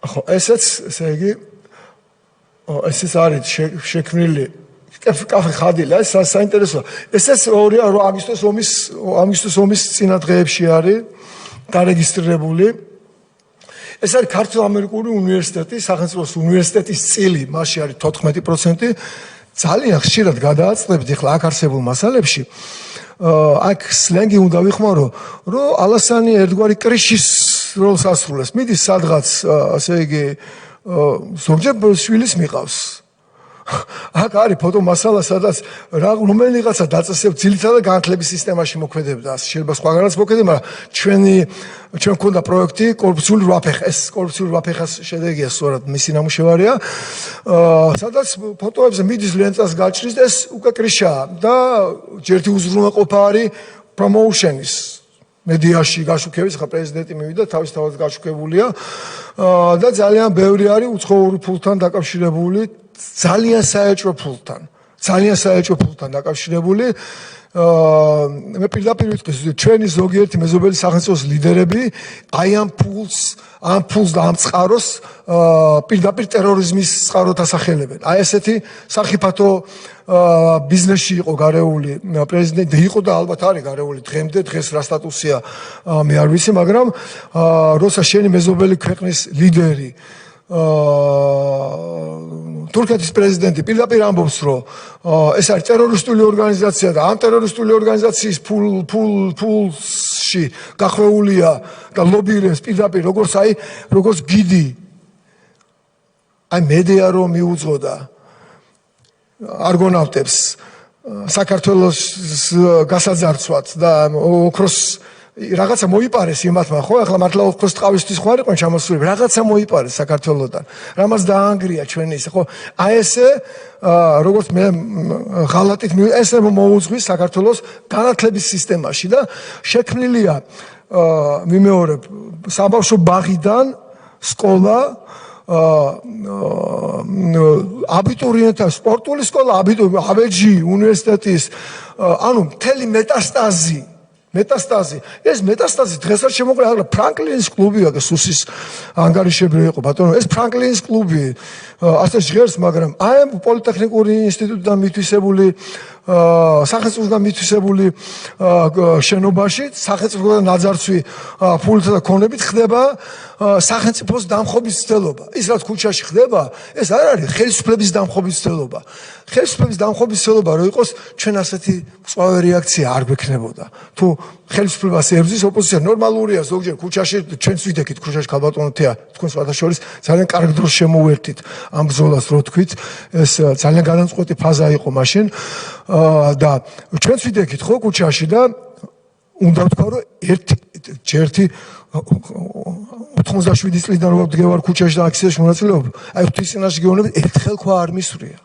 ხო, ესეც, ესე იგი, ესეც არის შექმნილი კაფე ხადილა, ეს საინტერესოა. ესეც 2 აგვისტოს ომის წინა დღეებში არის დარეგისტრირებული. ეს არის ქართულ-ამერიკული უნივერსიტეტი, სახელმწიფოს უნივერსიტეტის წილი, მასში არის 14%. ძალიან ხშირად გადააწყდებით ახლა აქ არსებულ მასალებში. აქ სლენგი უნდა ვიხმარო, რომ ალასანი ერთგვარი კრიშის როლს ასრულებს. მიდის სადღაც, ასე იგი, ზოგჯერ შვილის მიყავს. აქ არის ფოტო მასალა, სადაც რომელიღაცა დაწესებულ ძირითადად განათლების სისტემაში მოქმედებდა. შეიძლება სხვაგანაც მოქმედებდა, მაგრამ ჩვენ გვქონდა პროექტი კორუფციული რვაფეხა. ეს კორუფციული რვაფეხას შედეგია სწორად მისი ნამუშევარია. სადაც ფოტოებზე მიდის ლენტას გაჭრის და ეს უკვე კრიშაა და ჯერთი უზრუნველყოფა არის პრომოუშენის მედიაში გაშუქების, ხა პრეზიდენტი მივიდა, თავისთავად გაშუქებულია და ძალიან ბევრი არის უცხოური ფულთან დაკავშირებული. ძალიან საეჭვო ფულთან დაკავშირებული. მე პირდაპირ ვიტყვი, ჩვენი ზოგიერთი მეზობელი სახელმწიფოს ლიდერები აი ამ ფულს და ამ წყაროს პირდაპირ ტერორიზმის წყაროთ ასახელებენ. აი ესეთი სახიფათო ბიზნესში იყო გარეული პრეზიდენტი, იყო და ალბათ არის გარეული დღემდე, დღეს რა სტატუსია მე არ ვიცი, მაგრამ როცა შენი მეზობელი ქვეყნის ლიდერი თურქეთის პრეზიდენტი პირდაპირ ამბობს, რომ ეს არის ტერორისტული ორგანიზაცია და ამ ტერორისტული ორგანიზაციის ფულში გახვეულია და ლობირებს პირდაპირ როგორც გიდი. აი მედია რომ მიუძღოდა არგონავტებს საქართველოს გასაძარცვად და ოქროს რაღაცა მოიპარეს იმათმა, ხო? ახლა მართლა ოქროს ტყავისთვის ხო არ იყვნენ ჩამოსულები, რაღაცა მოიპარეს საქართველოსთან. რამაც დაანგრია ჩვენი ის, ხო? აი ესე როგორც მე ღალატით ესე მოუძღვის საქართველოს განათლების სისტემაში და შექმნილია მიმეორებ საბავშვო ბაღიდან სკოლა აბიტურიენტთა სპორტული სკოლა, აბეჯი, უნივერსიტეტის, ანუ მთელი მეტასტაზი. ეს მეტასტაზი დღეს არ შემოყრა, ახლა ფრანკლინის კლუბი აქვს, სუსის ანგარიშებრი იყო, ბატონო, ეს ფრანკლინის კლუბი ასე ჟღერს, მაგრამ აი პოლიტექნიკური ინსტიტუტიდან მითვისებული სახელმწიფოსგან მითვისებული შენობაში სახელმწიფოსგან ნაძარცვი ფულითა და ქონებით ხდება სახელმწიფოს დამხობის ცდელობა. ის რაც ქუჩაში ხდება, ეს არ არის ხელისუფლების დამხობის ცდელობა. ხელისუფლების დამხობის ცდელობა რო იყოს, ჩვენ ასეთი მწვავე რეაქცია არ გვექნებოდა. თუ ხელისუფლებას ებრძვის ოპოზიცია ნორმალურია, ზოგჯერ ქუჩაში ჩვენც ვიდექით ქუჩაში ქალბატონო თეა, თქვენ სხვადასხვა ძალიან კარგ დროს შემოვერთით ამ ბრძოლას, რო თქვით, ეს ძალიან განამწყვეტი ფაზა იყო მაშინ. და ჩვენც ვიდექით ხო ქუჩაში და უნდა ვთქვა რომ ერთი 97 წლიდან რო ვდგევარ ქუჩაში და აქციაში მონაწილეობ, აი ღვთის წინაშე გეუბნებით ერთხელ ხო არ მისვრია.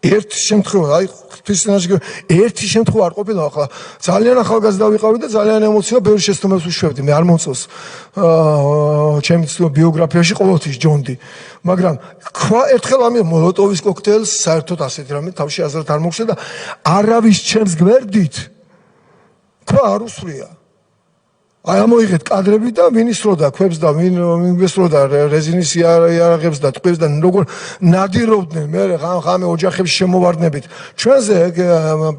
ერთი შემთხვევა, აი ღვთის წინაშე ერთი შემთხვევა არ ყოფილა, ახლა ძალიან ახალგაზრდა ვიყავი და ძალიან ემოციო ბევრი შეცდომებს ვუშვებდი, მე არ მომწონს ჩემი ბიოგრაფიაში ყოველთვის ჯონდი, მაგრამ თქვა ერთხელ ამი მოლოტოვის კოქტეილს საერთოდ ასეთი რამე თავში აზრად არ მოგხსნა და არავის ჩემს გვერდით თქვა არ უსვრია. აი ამოიღეთ კადრები და ვინ ისროდა ქვებს და ვინ გესროდა რეზინის იარაღებს და ტყვებს და როგორ ნადირობდნენ მე ღამე ოჯახებში შემოვარდნებით. ჩვენზე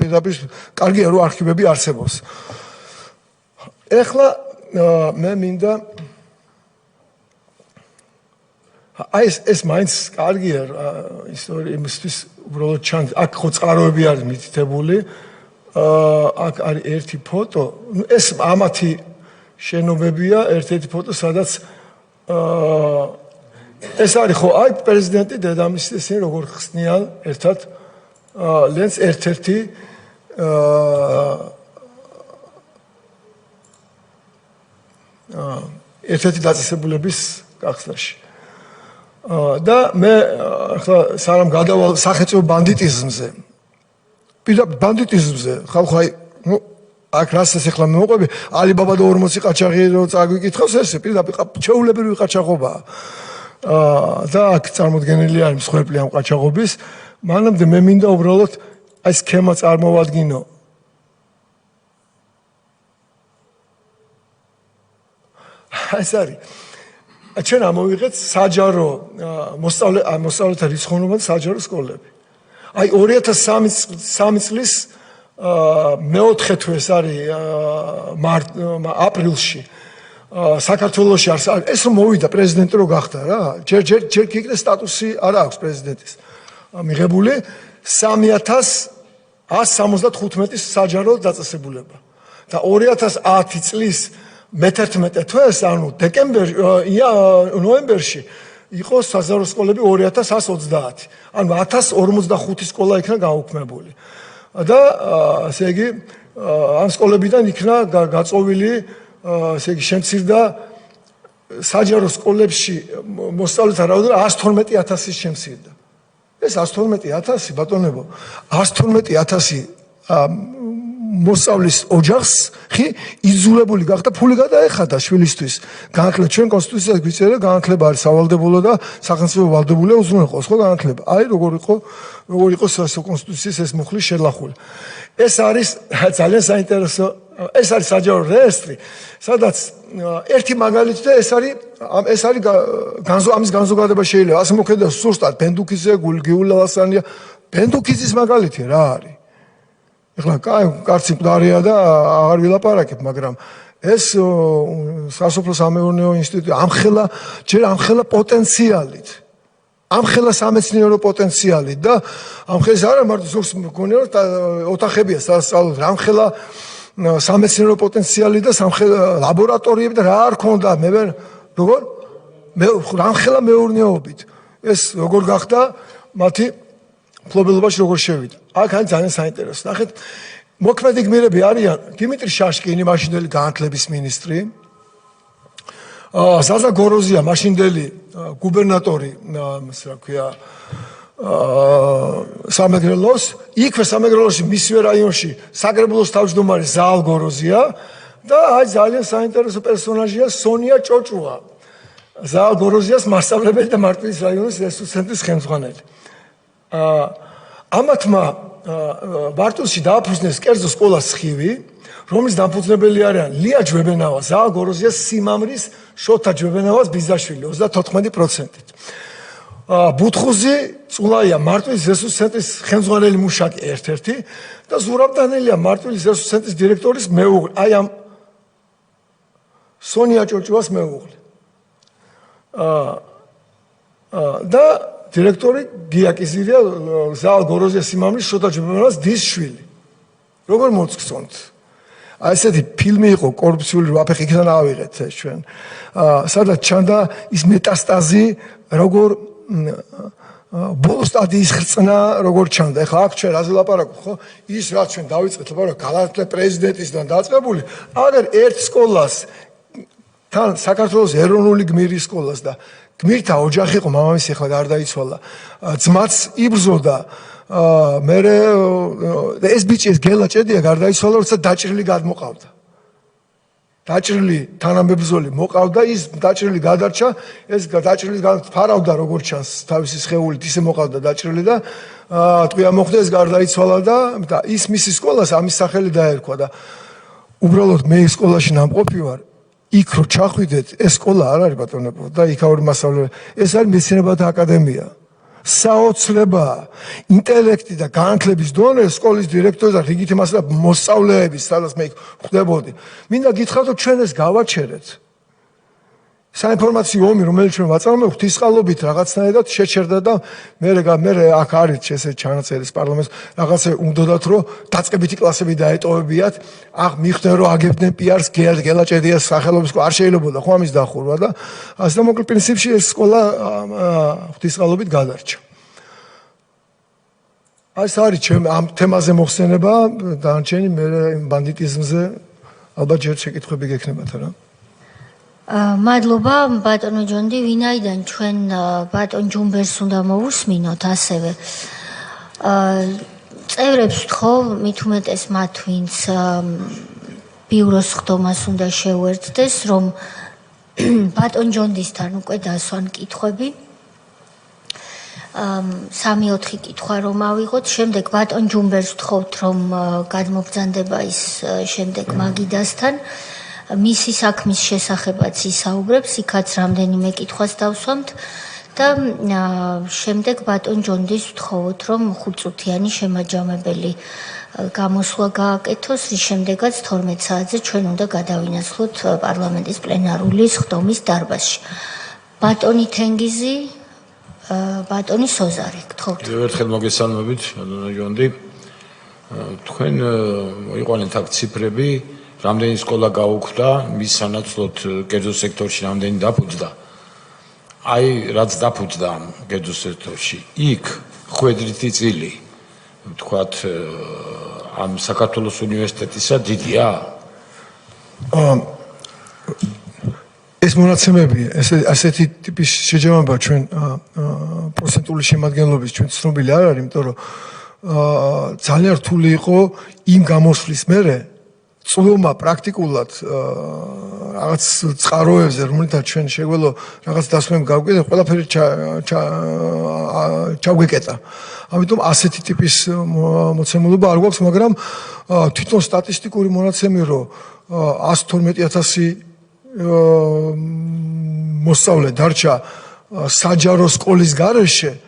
პირდაპირ კარგია რომ არქივები არსებობს. ეხლა მე მინდა აი ეს მაინც კარგია ისტორია იმისთვის უბრალოდ ჩანს აქ ხო წყაროები არის მითითებული აქ არის ერთი ფოტო ეს ამათი შენობებია ერთ-ერთი ფოტო სადაც ეს არის ხო აი პრეზიდენტი დედამისი ისინი როგორ ხსნიან ერთად ლენს ერთ-ერთი ერთ-ერთი დაწესებულების გახსნაში და მე ახლა სანამ გადავალ სახელმწიფო ბანდიტიზმზე პირდაპირ ბანდიტიზმზე ხალხო აი ნუ აქ რასაც ახლა მოვყვები ალიბაბა და 40 ყაჩაღი რო წაგვიკითხავს ეს პირდაპირ ჩეულებრივი ყაჩაღობაა და აქ წარმოდგენილი არის მსხვერპლი ამ ყაჩაღობის მანამდე მე მინდა უბრალოდ აი სქემა წარმოვადგინო ეს არის ჩვენ ამოვიღეთ საჯარო მოსწავლეთა რიცხოვნობა და საჯარო სკოლები აი 2003 წლის მეოთხე თუ ეს არის აპრილში საქართველოში ეს რომ მოვიდა პრეზიდენტი რო გახდა რა ჯერ იქნე სტატუსი არ აქვს პრეზიდენტის მიღებული 3175 საჯარო დაწესებულება და 2010 წლის მე-11 თვეს ანუ ნოემბერში იყო საზავო სკოლები 2130 ანუ 1045 სკოლა იქნა გაუქმებული და ასე იგი ამ სკოლებიდან იქნა გაწოვილი ასე იგი შემცირდა საჯარო სკოლებში მოსწავლეთა რაოდენობა 112000-ის შემცირდა ეს 112000 ბატონებო 112000 მოსწავლის ოჯახს ხი იძულებული გახდა ფული გადაეხადა შვილისთვის განათლება ჩვენ კონსტიტუციას გვიწერა განათლება არის სავალდებულო და სახელმწიფო ვალდებულია უზრუნველყოს ხო განათლება აი როგორ იყო კონსტიტუციის ეს მუხლი შელახული ეს არის ძალიან საინტერესო ეს არის საჯარო რეესტრი სადაც ერთი მაგალითი და ეს არის ამის განზოგადება შეიძლება ასე მოქმედებს სუსტად ბენდუქიძე გიულასანია ბენდუქიძის მაგალითი რა არის ეხლა კარცი მკვდარია და აღარ ვილაპარაკებ, მაგრამ ეს სასოფლო-სამეურნეო ინსტიტუტი ამხელა პოტენციალით. ამხელა სამეცნიერო პოტენციალით და ამხელა არა მარტო ზოგს მგონია რომ ოთახებია სასწავლებლად, ამხელა სამეცნიერო პოტენციალი და სამხელა ლაბორატორიები და რა არ ქონდა მე როგორ ამხელა მეურნეობით. ეს როგორ გახდა მათი ფლობელობაში როგორ შევიდა. აქ არის ძალიან საინტერესო. ნახეთ, მოქმედი გმირები არიან დიმიტრი შაშკინი, მაშინდელი განათლების მინისტრი, ზაზა გოროზია, მაშინდელი გუბერნატორი, რა ქვია, სამეგრელოს, იქვე სამეგრელოში მისვე რაიონში საკრებულოს თავმჯდომარე ზაალ გოროზია და აი ძალიან საინტერესო პერსონაჟია სონია ჭოჭუა. ზაალ გოროზიას მასწავლებელი და მარტვილის რაიონის რესურსცენტრის ხელმძღვანელი. ამათმა მარტვილში დააფუძნეს კერძო სკოლა სხივი, რომლის დამფუძნებელი არიან ლია ჯვებენავა, ზაალ გოროზიას სიმამრის, შოთა ჯვებენავას ბიზაშვილი 34%-ით. ბუთხუზი წულაია მარტვილის რესურსცენტრის ხელმძღვანელი მუშაკი ერთ-ერთი და ზურაბდანელია მარტვილის რესურსცენტრის დირექტორის მეუღლე. აი ამ სონია ჭოჭუას მეუღლე. და დირექტორი გიაკიზირია ზაალ გოროზიას სიმამრის, შოთა ჯვებენავას დის შვილი. როგორ მოგწონთ? აი ესეთი ფილმი იყო კორუფციული ვაფეხი იქიდან ავიღეთ ჩვენ. სადაც ჩანდა ის მეტასტაზი, როგორ ბოლო სტადიის ხრწნა როგორ ჩანდა. ეხლა აქ ჩვენ რაზე ლაპარაკობ, ხო? ის რაც ჩვენ დავიწყეთ ლაპარაკი განათლე პრეზიდენტისგან დაწყებული, აგერ ერთ სკოლას თან საქართველოს ეროვნული გმირის სკოლას და გმირთა ოჯახი იყო, მამამისი ახლა გარდაიცვალა. ძმაც იბრძოდა მე ეს ბიჭი ეს გელა ჭედია გარდაიცვალა, როცა დაჭრილი გადმოყავდა. დაჭრილი თანამებრძოლი მოყავდა, ის დაჭრილი გადარჩა, ეს დაჭრილი ფარავდა როგორც ჩანს თავისი სხეულით, ისე მოყავდა დაჭრილი და ტყვია მოხდა, ეს გარდაიცვალა და ის მისი სკოლას ამის სახელი დაერქვა და უბრალოდ მე ის სკოლაში ნამყოფი ვარ. იქ რო ჩახვიდეთ, ეს სკოლა არ არის ბატონებო და იქაური მასწავლებელი. ეს არის მეცნიერებათა აკადემია. საოცრება, ინტელექტი და განათლების დონე სკოლის დირექტორი და რიგითი მასწავლებელი მოსწავლეების, სადაც მე ხვდებოდი. მინდა გითხრათ, რომ ჩვენ ეს გავაჩერეთ. საინფორმაციო ომი, რომელიც ჩვენ ვაწარმოებთ, ღვთისყალობით რაღაცნაირად შეჩერდა და მე აქ არის ესე ჩანაწერის პარლამენტს, რაღაცა უნდათ რომ დაწყებითი კლასები დაეტოვებიათ, ახ მიხდნენ რომ აგებდნენ პიარს გელაჭედიას სახელობის სკოლა, არ შეიძლებოდა ხო ამის დახურვა და ასე მოკლედ პრინციპში ეს სკოლა ღვთისყალობით გადარჩა. აი ეს არის ჩემ ამ თემაზე მოხსენება, დანარჩენი მე ბანდიტიზმზე ალბათ ჯერ შეკითხვები გექნებათ რა. მადლობა ბატონო ჯონდი, ვინაიდან ჩვენ ბატონ ჯუმბერს უნდა მოვუსმინოთ ასევე. წევრებს ვთხოვ, მით უმეტეს მათ, ვინც ბიუროს ხდომას უნდა შეუერთდეს, რომ ბატონ ჯონდისთან უკვე დასვან კითხვები. 3-4 კითხვა რომ ავიღოთ, შემდეგ ბატონ ჯუმბერს ვთხოვთ, რომ გადმოგბრძანდება ის შემდეგ მაგიდასთან. მისი საქმის შესახებაც ისაუბრებს, იქაც რამდენიმე კითხვას დავსვამთ და შემდეგ ბატონ ჯონდის ვთხოვოთ, რომ 5-წუთიანი შემაჯამებელი გამოსვლა გააკეთოს, რის შემდეგაც 12 საათზე ჩვენ უნდა გადავინაცვლოთ პარლამენტის პლენარული ხდომის დარბაზში. ბატონი თენგიზი, ბატონი სოზარი, გთხოვთ. ერთხელ მოგესალმებით, ბატონო ჯონდი. თქვენ მოიყვანეთ აქ ციფრები, რამდენი სკოლა გაუქმდა, მის სანაცვლოდ კერძო სექტორში რამდენი დაფუძნდა. აი, რაც დაფუძნდა კერძო სექტორში, იქ ხვედრითი წილი, ვთქვათ, ამ საქართველოს უნივერსიტეტისა დიდია? ეს მონაცემები, ასეთი ტიპის შეჯამება ჩვენ პროცენტული შემადგენლობის ჩვენ ცნობილი არ არის, იმიტომ რომ ძალიან რთული იყო იმ გამოსვლის მერე წლოვმა პრაქტიკულად რაღაც წყაროებზე, რომელთაც ჩვენ შეგველო რაღაც დასვენები გავუკეთეთ, ყველაფერი ჩავგეკეტა. ამიტომ ასეთი ტიპის მოცემულობა არ გვაქვს, მაგრამ თვითონ სტატისტიკური მონაცემი, რომ 112,000 მოსწავლე დარჩა საჯარო სკოლის გარეშე,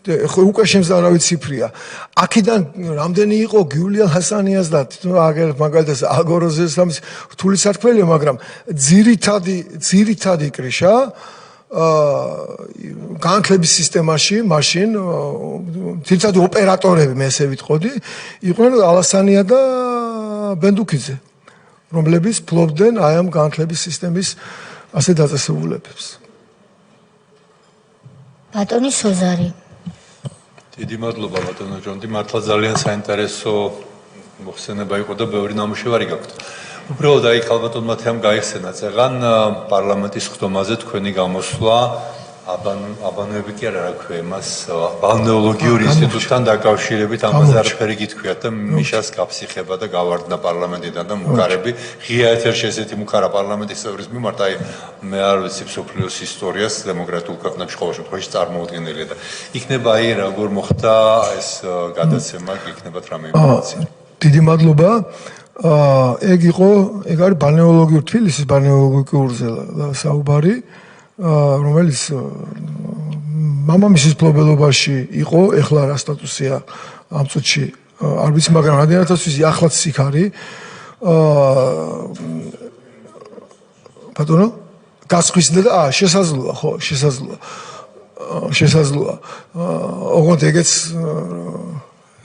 უკვე შემზარავი ციფრია. აქედან რამდენი იყო გიულია ჰასანიას და აგერ მაგალითად აგოროზეს ამის რთული სათქმელია, მაგრამ ძირითადი კრიშა განათლების სისტემაში, მაშინ ძირითადი ოპერატორები, მე ესე ვიტყოდი, იყვნენ ალასანია და ბენდუქიძე, რომლებიც ფლობდნენ აი ამ განათლების სისტემის ასე დაწესებულებებს. ბატონი სოზარი. დიდი მადლობა ბატონო ჯონდი, მართლა ძალიან საინტერესო მოხსენება იყო და ბევრი ნამუშევარი გაქვთ. უბრალოდ აი ქალბატონ მათეამ გაიხსენა წეღან პარლამენტის ხდომაზე თქვენი გამოსვლა აბანოები კი არა ქვია მას ბალნეოლოგიური ინსტიტუტთან დაკავშირებით ამაზე არაფერი გითქვიათ და მიშას გაფსიხება და გავარდნა პარლამენტიდან და მუქარები ღია ეთერში ესეთი მუქარა პარლამენტის წევრის მიმართ აი მე არ ვიცი მსოფლიოს ისტორიას დემოკრატიულ ქვეყნებში ყოველ შემთხვევაში წარმოუდგენელია და იქნება აი როგორ მოხდა ეს გადაცემა იქნებათ რამე ინფორმაცია დიდი მადლობა ეგ არის ბალნეოლოგიური თბილისის ბალნეოლოგიურზე საუბარი რომელიც მამამისის მფლობელობაში იყო, ეხლა რა სტატუსია ამ წუთში არ ვიცი, მაგრამ რამდენადაც ვიცი, ახლაც იქ არის. ბატონო, გასხვისდა და შესაძლოა, ხო, შესაძლოა. ოღონდ ეგეც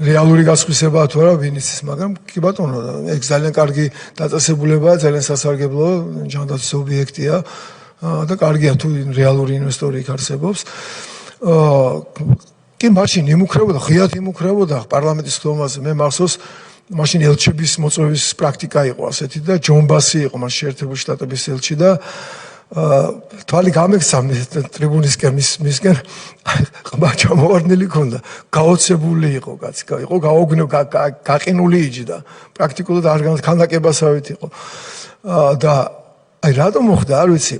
რეალური გასხვისებაა თუ არა ვინ იცის, მაგრამ კი ბატონო, ეგ ძალიან კარგი დაწესებულებაა, ძალიან სასარგებლო ჯანდაცვის ობიექტია. და კარგია თუ რეალური ინვესტორი იქ არსებობს. კი მაშინ იმუქრებოდა, ღიად იმუქრებოდა პარლამენტის ხდომაზე. მე მახსოვს, მაშინ ელჩების მოწვევის პრაქტიკა იყო ასეთი და ჯონ ბასი იყო მაშინ შეერთებული შტატების ელჩი და თვალი გამექცა ტრიბუნისკენ მისკენ ყმა ჩამოვარდნილი ქონდა. გაოცებული იყო კაცი, იყო გაყინული იჯდა. პრაქტიკულად არ განაკებასავით იყო. და აი რატომ მოხდა, არ ვიცი.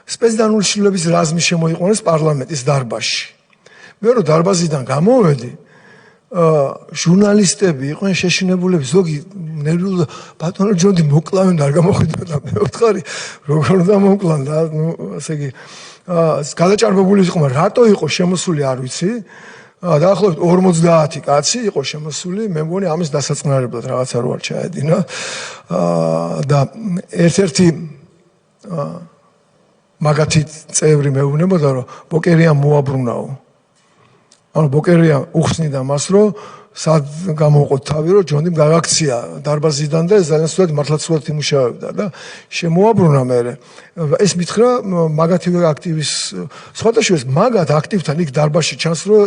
სპეცდანულშილების რაზმი შემოიყვანეს პარლამენტის დარბაზში. მე რო დარბაზიდან გამოვედი, ჟურნალისტები იყვნენ შეშინებულები, ზოგი ნერვიულ ბატონო ჯონდი მოკლავენ და არ გამოხვიდა და მე ვთხარი, როგორ უნდა მოკლან და ასე იგი გადაჭარბებული იყო, რატო იყო შემოსული არ ვიცი. დაახლოებით 50 კაცი იყო შემოსული, მე მგონი ამის დასაწყნარებლად რაღაცა რო არ ჩაედინა. და ერთ-ერთი მაგათი წევრი მეუბნებოდა რომ ბოკერიან მოაბრუნაო. ანუ ბოკერია უხსნიდა მას რომ სად გამოვყოთ თავი რომ ჯონდიმ გაგაქცია დარბაზიდან და ძალიან სულად მართლაც სულად იმუშავებდა და შემოაბრუნა მე. ეს მითხრა მაგათი აქტივის სხვადასხვა მაგათ აქტივთან იქ დარბაზში ჩანს რომ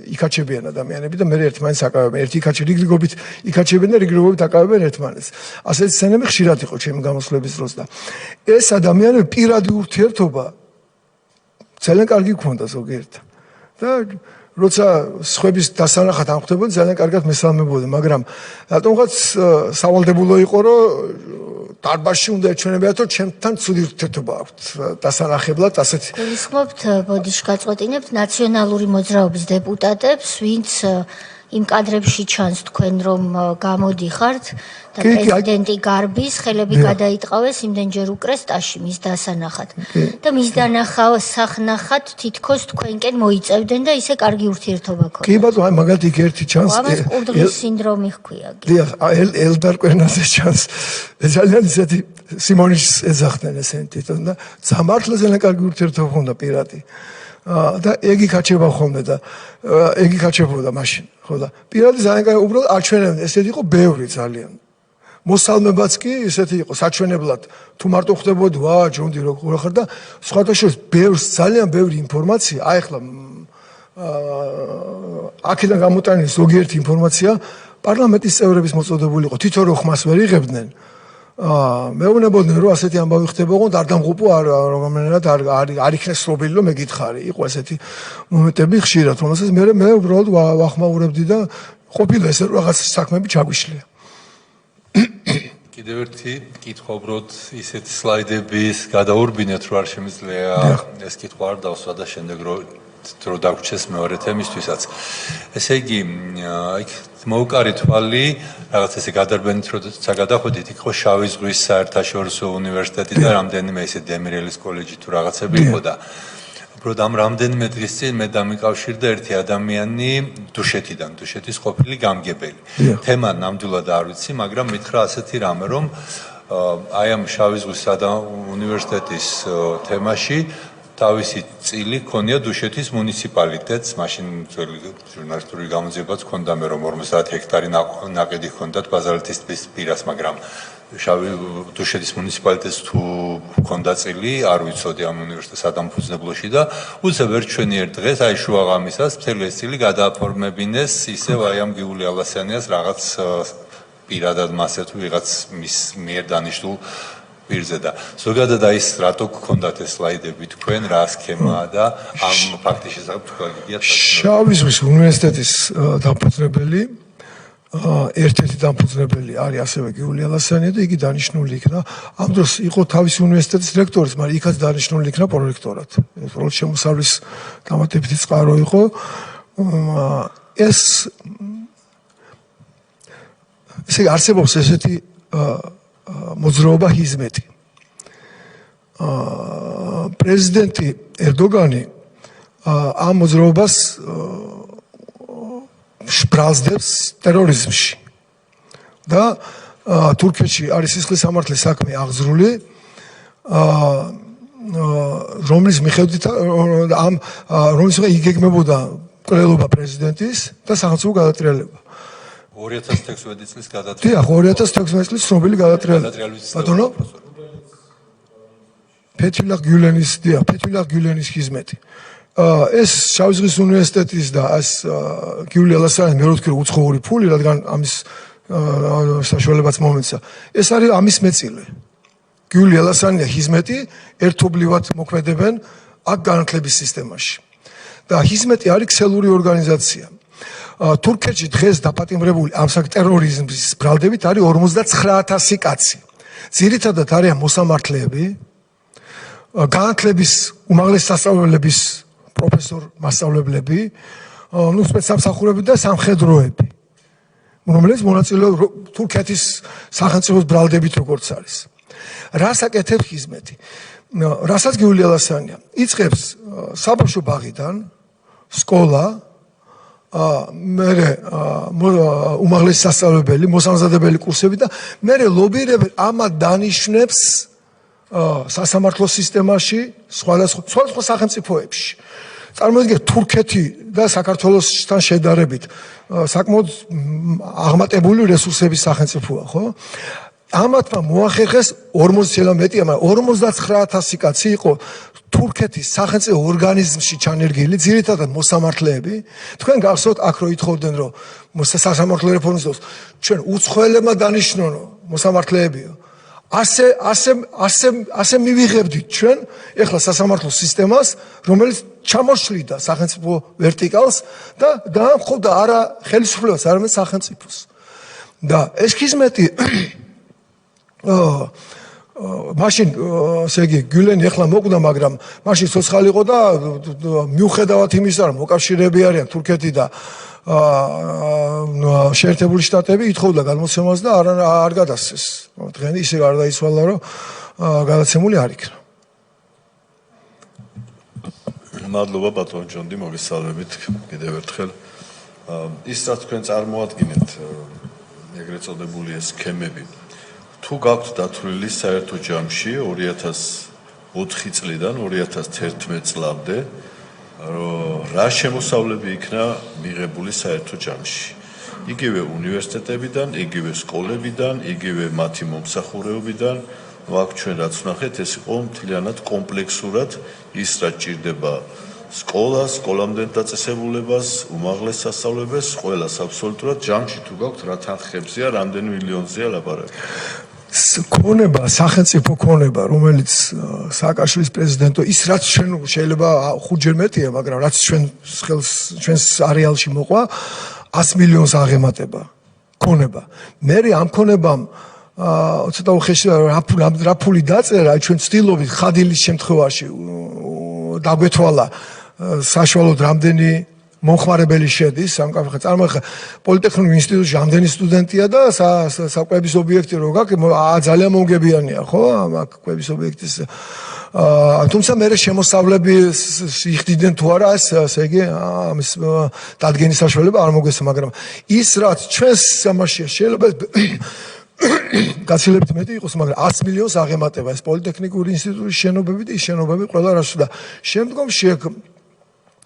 იქაჩებიან ადამიანები და მე ერთმანეთს აკავებენ. ერთი რიგრიგობით იქაჩებენ და რიგრიგობით აკავებენ ერთმანეთს. ასეთი სცენები ხშირად იყო ჩემი გამოსვლების დროს და ეს ადამიანები პირადი ურთიერთობა ძალიან კარგი გქონდა ზოგიერთ. და როცა სხვების დასანახად ამხდებოდი, ძალიან კარგად მესალმებოდი, მაგრამ რატომღაც სავალდებულო იყო, რომ დარბაზში უნდა ეჩვენებიათ, რომ ჩემთან ცუდი ურთიერთობა აქვთ დასანახებლად ასეთი. გულისხმობთ, ბოდიში გაწყვეტინებთ ნაციონალური მოძრაობის დეპუტატებს, ვინც იმ კადრებში ჩანს თქვენ რომ გამოდიხართ და პრეზიდენტი გარბის ხელები გადაიტყავეს იმდენჯერ უკრესტაში მის დასანახად და მის დასახნახად თითქოს თქვენკენ მოიწევდნენ და ისე კარგი ურთიერთობა ქონდა. კი ბატონო, აი მაგათ იქ ერთი ჩანს. ამას ყურდღის სინდრომი ჰქვია. დიახ, ელდარ კვერნაზე ჩანს. ძალიან ისეთი სიმონის ეძახდნენ ესენი თვითონ და სამართლე ძალიან კარგი ურთიერთობა ჰქონდა პირადი. და ეგ იქაჩება ხოლმე და ეგ იქაჩებოდა მაშინ, ხო და პირადი ძალიან კარგი უბრალოდ აჩვენებდნენ, ესეთი იყო ბევრი ძალიან. მოსალმებაც კი ესეთი იყო საჩვენებლად. თუ მარტო ხდებოდი, ვა, ჯონდი როგორ ხარ და სხვადასხვა ბევრს ძალიან ბევრი ინფორმაცია, აი ახლა აქედან გამოტანილი ზოგიერთი ინფორმაცია პარლამენტის წევრების მოწოდებული იყო, თვითონ რო ხმას ვერ იღებდნენ. მეუბნებოდნენ რომ ასეთი ამბავი ხდება, ოღონდ არ დამღუპო რომელნაირად არ იქნეს სრობილი რომ მეკითხარი. იყო ასეთი მომენტები ხშირად, რომელსაც მე უბრალოდ ვახმაურებდი და ყოფილა ესე რაღაც საქმეები ჩაგვიშლია. კიდევ ერთი კითხვა უბრალოდ ისეთი სლაიდების გადაურბინეთ რომ არ შემიძლია ეს კითხვა არ დავსვა და შემდეგ რო დაგვრჩეს მეორე თემისთვისაც. ესე იგი, იქ მოუკარი თვალი, რაღაც ესე გადარბენით როცა გადახვედით, იქ ხო შავი ზღვის საერთაშორისო უნივერსიტეტი და რამდენიმე ესე დემირელის კოლეჯი თუ რაღაცები იყო და უბრალოდ ამ რამდენიმე დღის წინ მე დამიკავშირდა ერთი ადამიანი დუშეთიდან, დუშეთის ყოფილი გამგებელი. თემა ნამდვილად არ ვიცი, მაგრამ მითხრა ასეთი რამე, რომ აი ამ შავი ზღვის უნივერსიტეტის თემაში თავისი წილი ქონია დუშეთის მუნიციპალიტეტს, მაშინ ძველი ჟურნალისტური გამოძიებაც ქონდა მე რომ 50 ჰექტარი ნაყიდი ქონდათ ბაზალეთის ტბის პირას, მაგრამ შავი დუშეთის მუნიციპალიტეტს თუ ქონდა წილი, არ ვიცოდი ამ უნივერსიტეტის სადამფუძნებლოში და უცებ ერთ ჩვენიერ დღეს, აი შუაღამისას მთელი ეს წილი გადააფორმებინეს ისევ აი ამ გიული ალასიანიას რაღაც პირადად მასე თუ ვიღაც მის მიერ დანიშნულ პირზე და ზოგადად ის რატო გქონდათ ეს სლაიდები თქვენ რა სქემაა და ამ ფაქტის შესახებ თქვენ გიგიათ შავი ზღვის უნივერსიტეტის დამფუძნებელი ერთ-ერთი დამფუძნებელი არის ასევე გიულია ლასანია და იგი დანიშნული იქნა ამ დროს იყო თავისი უნივერსიტეტის რექტორის, მაგრამ იქაც დანიშნული იქნა პრორექტორად. უბრალოდ შემოსავლის დამატებითი წყარო იყო. ეს ესე არსებობს ესეთი მოძრაობა ჰიზმეტი. პრეზიდენტი ერდოგანი ამ მოძრაობას ბრალსდებს ტერორიზმში. და თურქეთში არის სისხლის სამართლის საქმე აღძრული, რომლის მიხედვით რომლის იგეგმებოდა მკვლელობა პრეზიდენტის და სახელმწიფო გადატრიალება. 2016 წლის გადატრიალება. დიახ, 2016 წლის ცნობილი გადატრიალება. ბატონო? ფეთილახ გიულენის ჰიზმეტი. ეს შავი ზღვის უნივერსიტეტის და ეს გიულია ლასანია მე ვთქვი უცხოური ფული, რადგან ამის საშუალებაც მომეცა. ეს არის ამის მეწილე. გიულია ლასანია ჰიზმეტი ერთობლივად მოქმედებენ აქ განათლების სისტემაში. და ჰიზმეტი არის ქსელური ორგანიზაცია. თურქეთში დღეს დაპატიმრებული ამ ტერორიზმის ბრალდებით არის 59000 კაცი. ძირითადად არიან მოსამართლეები, განათლების უმაღლესი სასწავლებლების პროფესორ-მასწავლებლები, სპეცსამსახურები და სამხედროები, რომელიც მონაწილეობენ თურქეთის სახელმწიფოს ბრალდებით როგორც არის. რას აკეთებს ჰიზმეტი? რასაც გიულია ლასანია იწყებს საბავშვო ბაღიდან, სკოლა, მერე უმაღლესი სასწავლებელი, მოსამზადებელი კურსები და მერე ლობირებენ ამათ დანიშნებს სასამართლო სისტემაში, სხვადასხვა სახელმწიფოებში. წარმოიდგინეთ თურქეთი და საქართველოსთან შედარებით საკმაოდ აღმატებული რესურსების სახელმწიფოა, ხო? ამათმა მოახერხეს 40-ზე მეტია, მაგრამ 59000 კაცი იყო თურქეთის სახელმწიფო ორგანიზმში ჩანერგილი, ძირითადად მოსამართლეები. თქვენ გახსოვთ აქ რო ითხოვდნენ რომ სასამართლო რეფორმის დროს ჩვენ უცხოელებმა დანიშნონ მოსამართლეებიო. ასე მივიღებდით ჩვენ ეხლა სასამართლო სისტემას, რომელიც ჩამოშლიდა სახელმწიფო ვერტიკალს და დაამხობდა არა ხელისუფლებას, არამედ სახელმწიფოს. და ეს ჰიზმეტი მაშინ ესე იგი გიულენი ეხლა მოკვდა, მაგრამ მაშინ სოციალი იყო და მიუხედავად იმისა, რომ მოკავშირეები არიან თურქეთი და შეერთებული შტატები, ითხოვდა გადმოცემას და არ გადასცეს. დღეს ისე გარდაიცვალა, რომ გადაცემული არ იქნა. მადლობა ბატონ ჯონდი, მოგესალმებით კიდევ ერთხელ. ის რაც თქვენ წარმოადგენთ ეგრეთ წოდებული სქემები, თუ გაქვთ დათვლილი საერთო ჯამში 2004 წლიდან 2011 წლამდე რა შემოსავლები იქნა მიღებული საერთო ჯამში. იგივე უნივერსიტეტებიდან, იგივე სკოლებიდან, იგივე მათი მომსახურეობიდან, აქ ჩვენ რაც ვნახეთ, ეს იყო მთლიანად კომპლექსურად ის რაც ჭირდება სკოლას, სკოლამდე დაწესებულებას, უმაღლეს სასწავლებელს, ყველას აბსოლუტურად ჯამში თუ გაქვთ რა თანხებზეა, რამდენი მილიონზეა ლაპარაკი. ქონება, სახელმწიფო ქონება, რომელიც სააკაშვილის პრეზიდენტო, ის რაც ჩვენ შეიძლება 5-ჯერ მეტია, მაგრამ რაც ჩვენს არეალში მოყვა, 100 მილიონს აღემატება ქონება. მე ამ ქონებამ ცოტა უხეში რა ფული დაწერა, ჩვენ ვცდილობთ ხადილის შემთხვევაში დაგვეთვალა საშუალოდ რამდენი მომხმარებელი შედის სამკაფხე. წარმოიდგინე პოლიტექნიკურ ინსტიტუტში რამდენი სტუდენტია და საკვების ობიექტი რო გაქვს, ძალიან მომგებიანია, ხო? ამ კვების ობიექტის თუმცა მე შემოსავლები იხდიდნენ თუ არა, ესე იგი ამის დადგენის საშუალება არ მოგვეცა, მაგრამ ის რაც ჩვენს სამაშია შეიძლება გაცილებით მეტი იყოს, მაგრამ 100 მილიონს აღემატება ეს პოლიტექნიკური ინსტიტუტის შენობები და ის შენობები ყველა რას და შემდგომში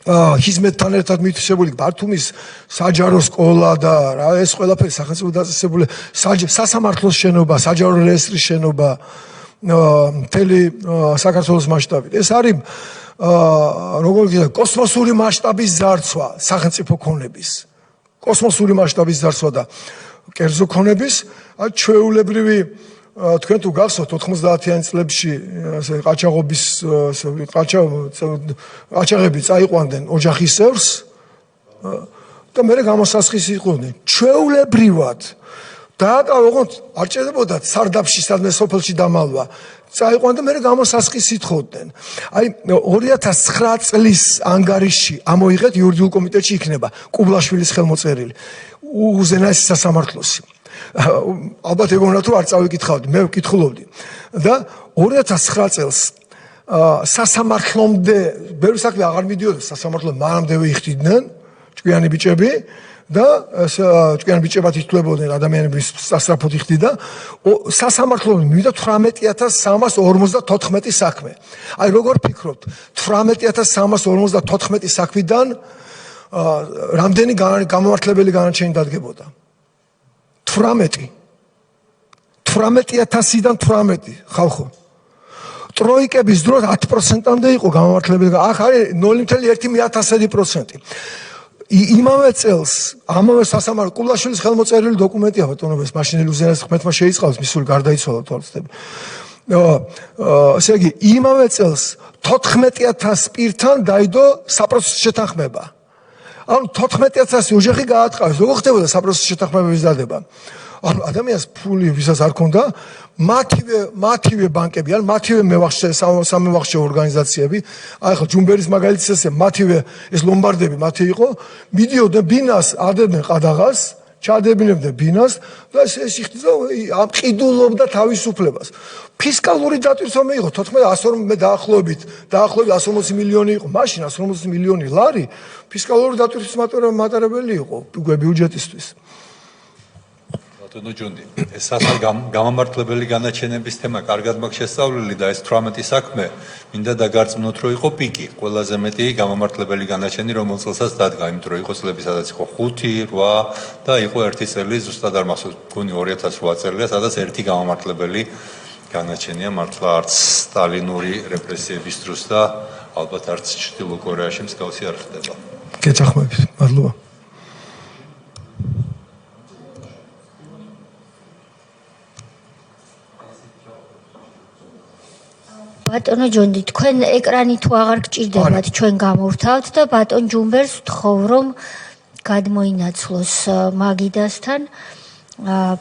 ჰიზმეტთან ერთად მითვისებული ბართუმის საჯარო სკოლა და რა ეს ყველაფერი სახელმწიფო დაწესებული სასამართლოს შენობა, საჯარო რეესტრის შენობა მთელი საქართველოს მასშტაბით. ეს არის როგორ ვთქვი, კოსმოსური მასშტაბის ძარცვა სახელმწიფო ქონების. კოსმოსური მასშტაბის ძარცვა და კერძო ქონების ჩვეულებრივი თქვენ თუ გახსოვთ 90-იან წლებში ასე ყაჩაღები წაიყვანდნენ ოჯახის წევრს და მე გამოსასხის იყვნენ ჩვეულებრივად დააკავე ოღონდ არ ჭირდებოდა სარდაფში სადმე სოფელში დამალვა წაიყვანდა მე გამოსასხის ითხოვდნენ აი 2009 წლის ანგარიში ამოიღეთ იურიდიულ კომიტეტში იქნება კუბლაშვილის ხელმოწერილი უზენაესი სასამართლოსი ალბათ ეგონა თუ არ წავიკითხავდი მე ვკითხულობდი და 2009 წელს სასამართლომდე ბევრი საქმე აღარ მიდიოდა სასამართლომ მანამდე იხდიდნენ ჭკვიანი ბიჭები და ჭკვიანი ბიჭებად ითვლებოდნენ ადამიანების სასწრაფოდ იხდიდა სასამართლომ მივიდა 18354 საქმე აი როგორ ფიქრობთ 18354 საქმიდან რამდენი გამომართლებელი განაჩენი დადგებოდა 18000-დან 18 ხალხო ტროიკების დროს 10%-მდე იყო გამომართლებელი აქ არის 0.1%. იმავე წელს ამავე სასამართლო კუბლაშვილის ხელმოწერილი დოკუმენტია ბატონობას მაშინელი უზენაეს ხმეთმა შეიწყავს მისული გარდაიცვალა თვალწდები ესე იგი იმავე წელს 14000 პირთან დაიდო საპროცესო შეთანხმება ანუ 14000 ოჯახი გაატყავეს როგორ ხდებოდა საპროცესო შეთანხმებების დადება ანუ ადამიანს ფული ვისაც არ ქონდა მათივე ბანკები ან მათივე სამევახშე ორგანიზაციები აი ხო ჯუმბერის მაგალითის ესე მათივე ეს ლომბარდები მათი იყო მიდიოდნენ ბინას ადებდნენ ყადაღას ჩაადებინებდნენ ბინას და ეს იხდიდა ამ ყიდულობდა თავისუფლებას ფისკალური დატვირთვა იყო 14 მე დაახლოებით 140 მილიონი იყო მაშინ 140 მილიონი ლარი ფისკალური დატვირთვის მატარებელი იყო ბიუჯეტისთვის ბატონო ჯონდი, ეს გამამართლებელი განაჩენების თემა კარგად მაქვს შესწავლილი და ეს 18 საქმე მინდა დაგარწმუნოთ, რომ იყო პიკი, ყველაზე მეტი გამამართლებელი განაჩენი, რომელ წელსაც დადგა, იმიტომ რომ იყო წლები, სადაც იყო 5, 8 და იყო ერთი წელი, ზუსტად არ მახსოვს, გონი 2008 წელია, სადაც ერთი გამამართლებელი განაჩენია, მართლა არც სტალინური რეპრესიების დროს და ალბათ არც ჩრდილო კორეაში მსგავსი არ ხდება. გეცახმებით, მადლობა. ბატონო ჯონდი, თქვენ ეკრანი თუ აღარ გჭირდებათ, ჩვენ გამოვთავთ და ბატონ ჯუმბერს ვთხოვ, რომ გადმოინაცვლოს მაგიდასთან.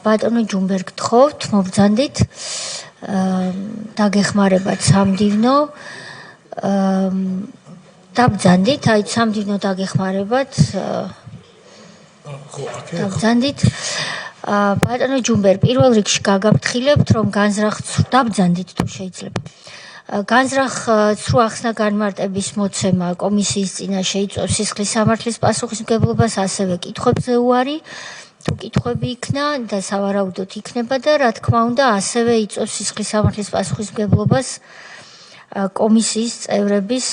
ბატონო ჯუმბერ გთხოვთ, მობრძანდით. დაგეხმარებათ სამდივნო. დაბრძანდით, აი სამდივნო დაგეხმარებათ. დაბრძანდით. ბატონო ჯუმბერ, პირველ რიგში გაგაფრთხილებთ, რომ განზრახ დაბრძანდით თუ შეიძლება. განზრახ ცრუ ახსნა განმარტების მოცემა კომისიის წინაშე იწვევს სისხლის სამართლის პასუხისმგებლობას, ასევე კითხვებზე უარი, თუ კითხვები იქნა და სავარაუდოდ იქნება და რა თქმა უნდა, ასევე იწვევს სისხლის სამართლის პასუხისმგებლობას კომისიის წევრების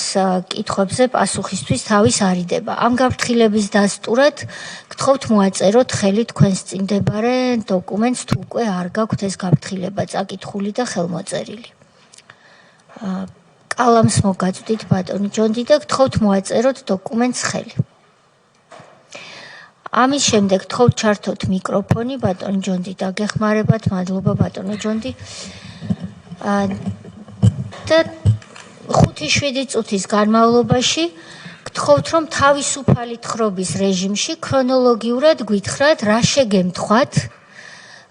კითხვებზე პასუხისთვის თავის არიდება. ამ გაფრთხილების დასტურად გთხოვთ მოაწეროთ ხელი თქვენს წინ მდებარე დოკუმენტს, თუ უკვე არ გაქვთ ეს გაფრთხილება წაკითხული და ხელმოწერილი. კალამს მოგაწვდით ბატონი ჯონდი და გთხოვთ მოაწეროთ დოკუმენტს ხელი. ამის შემდეგ გთხოვთ ჩართოთ მიკროფონი ბატონი ჯონდი დაგეხმარებათ, მადლობა ბატონო ჯონდი. და 5-7 წუთის განმავლობაში გთხოვთ, რომ თავისუფალი თხრობის რეჟიმში ქრონოლოგიურად გვითხრათ, რა შეგემთხვათ,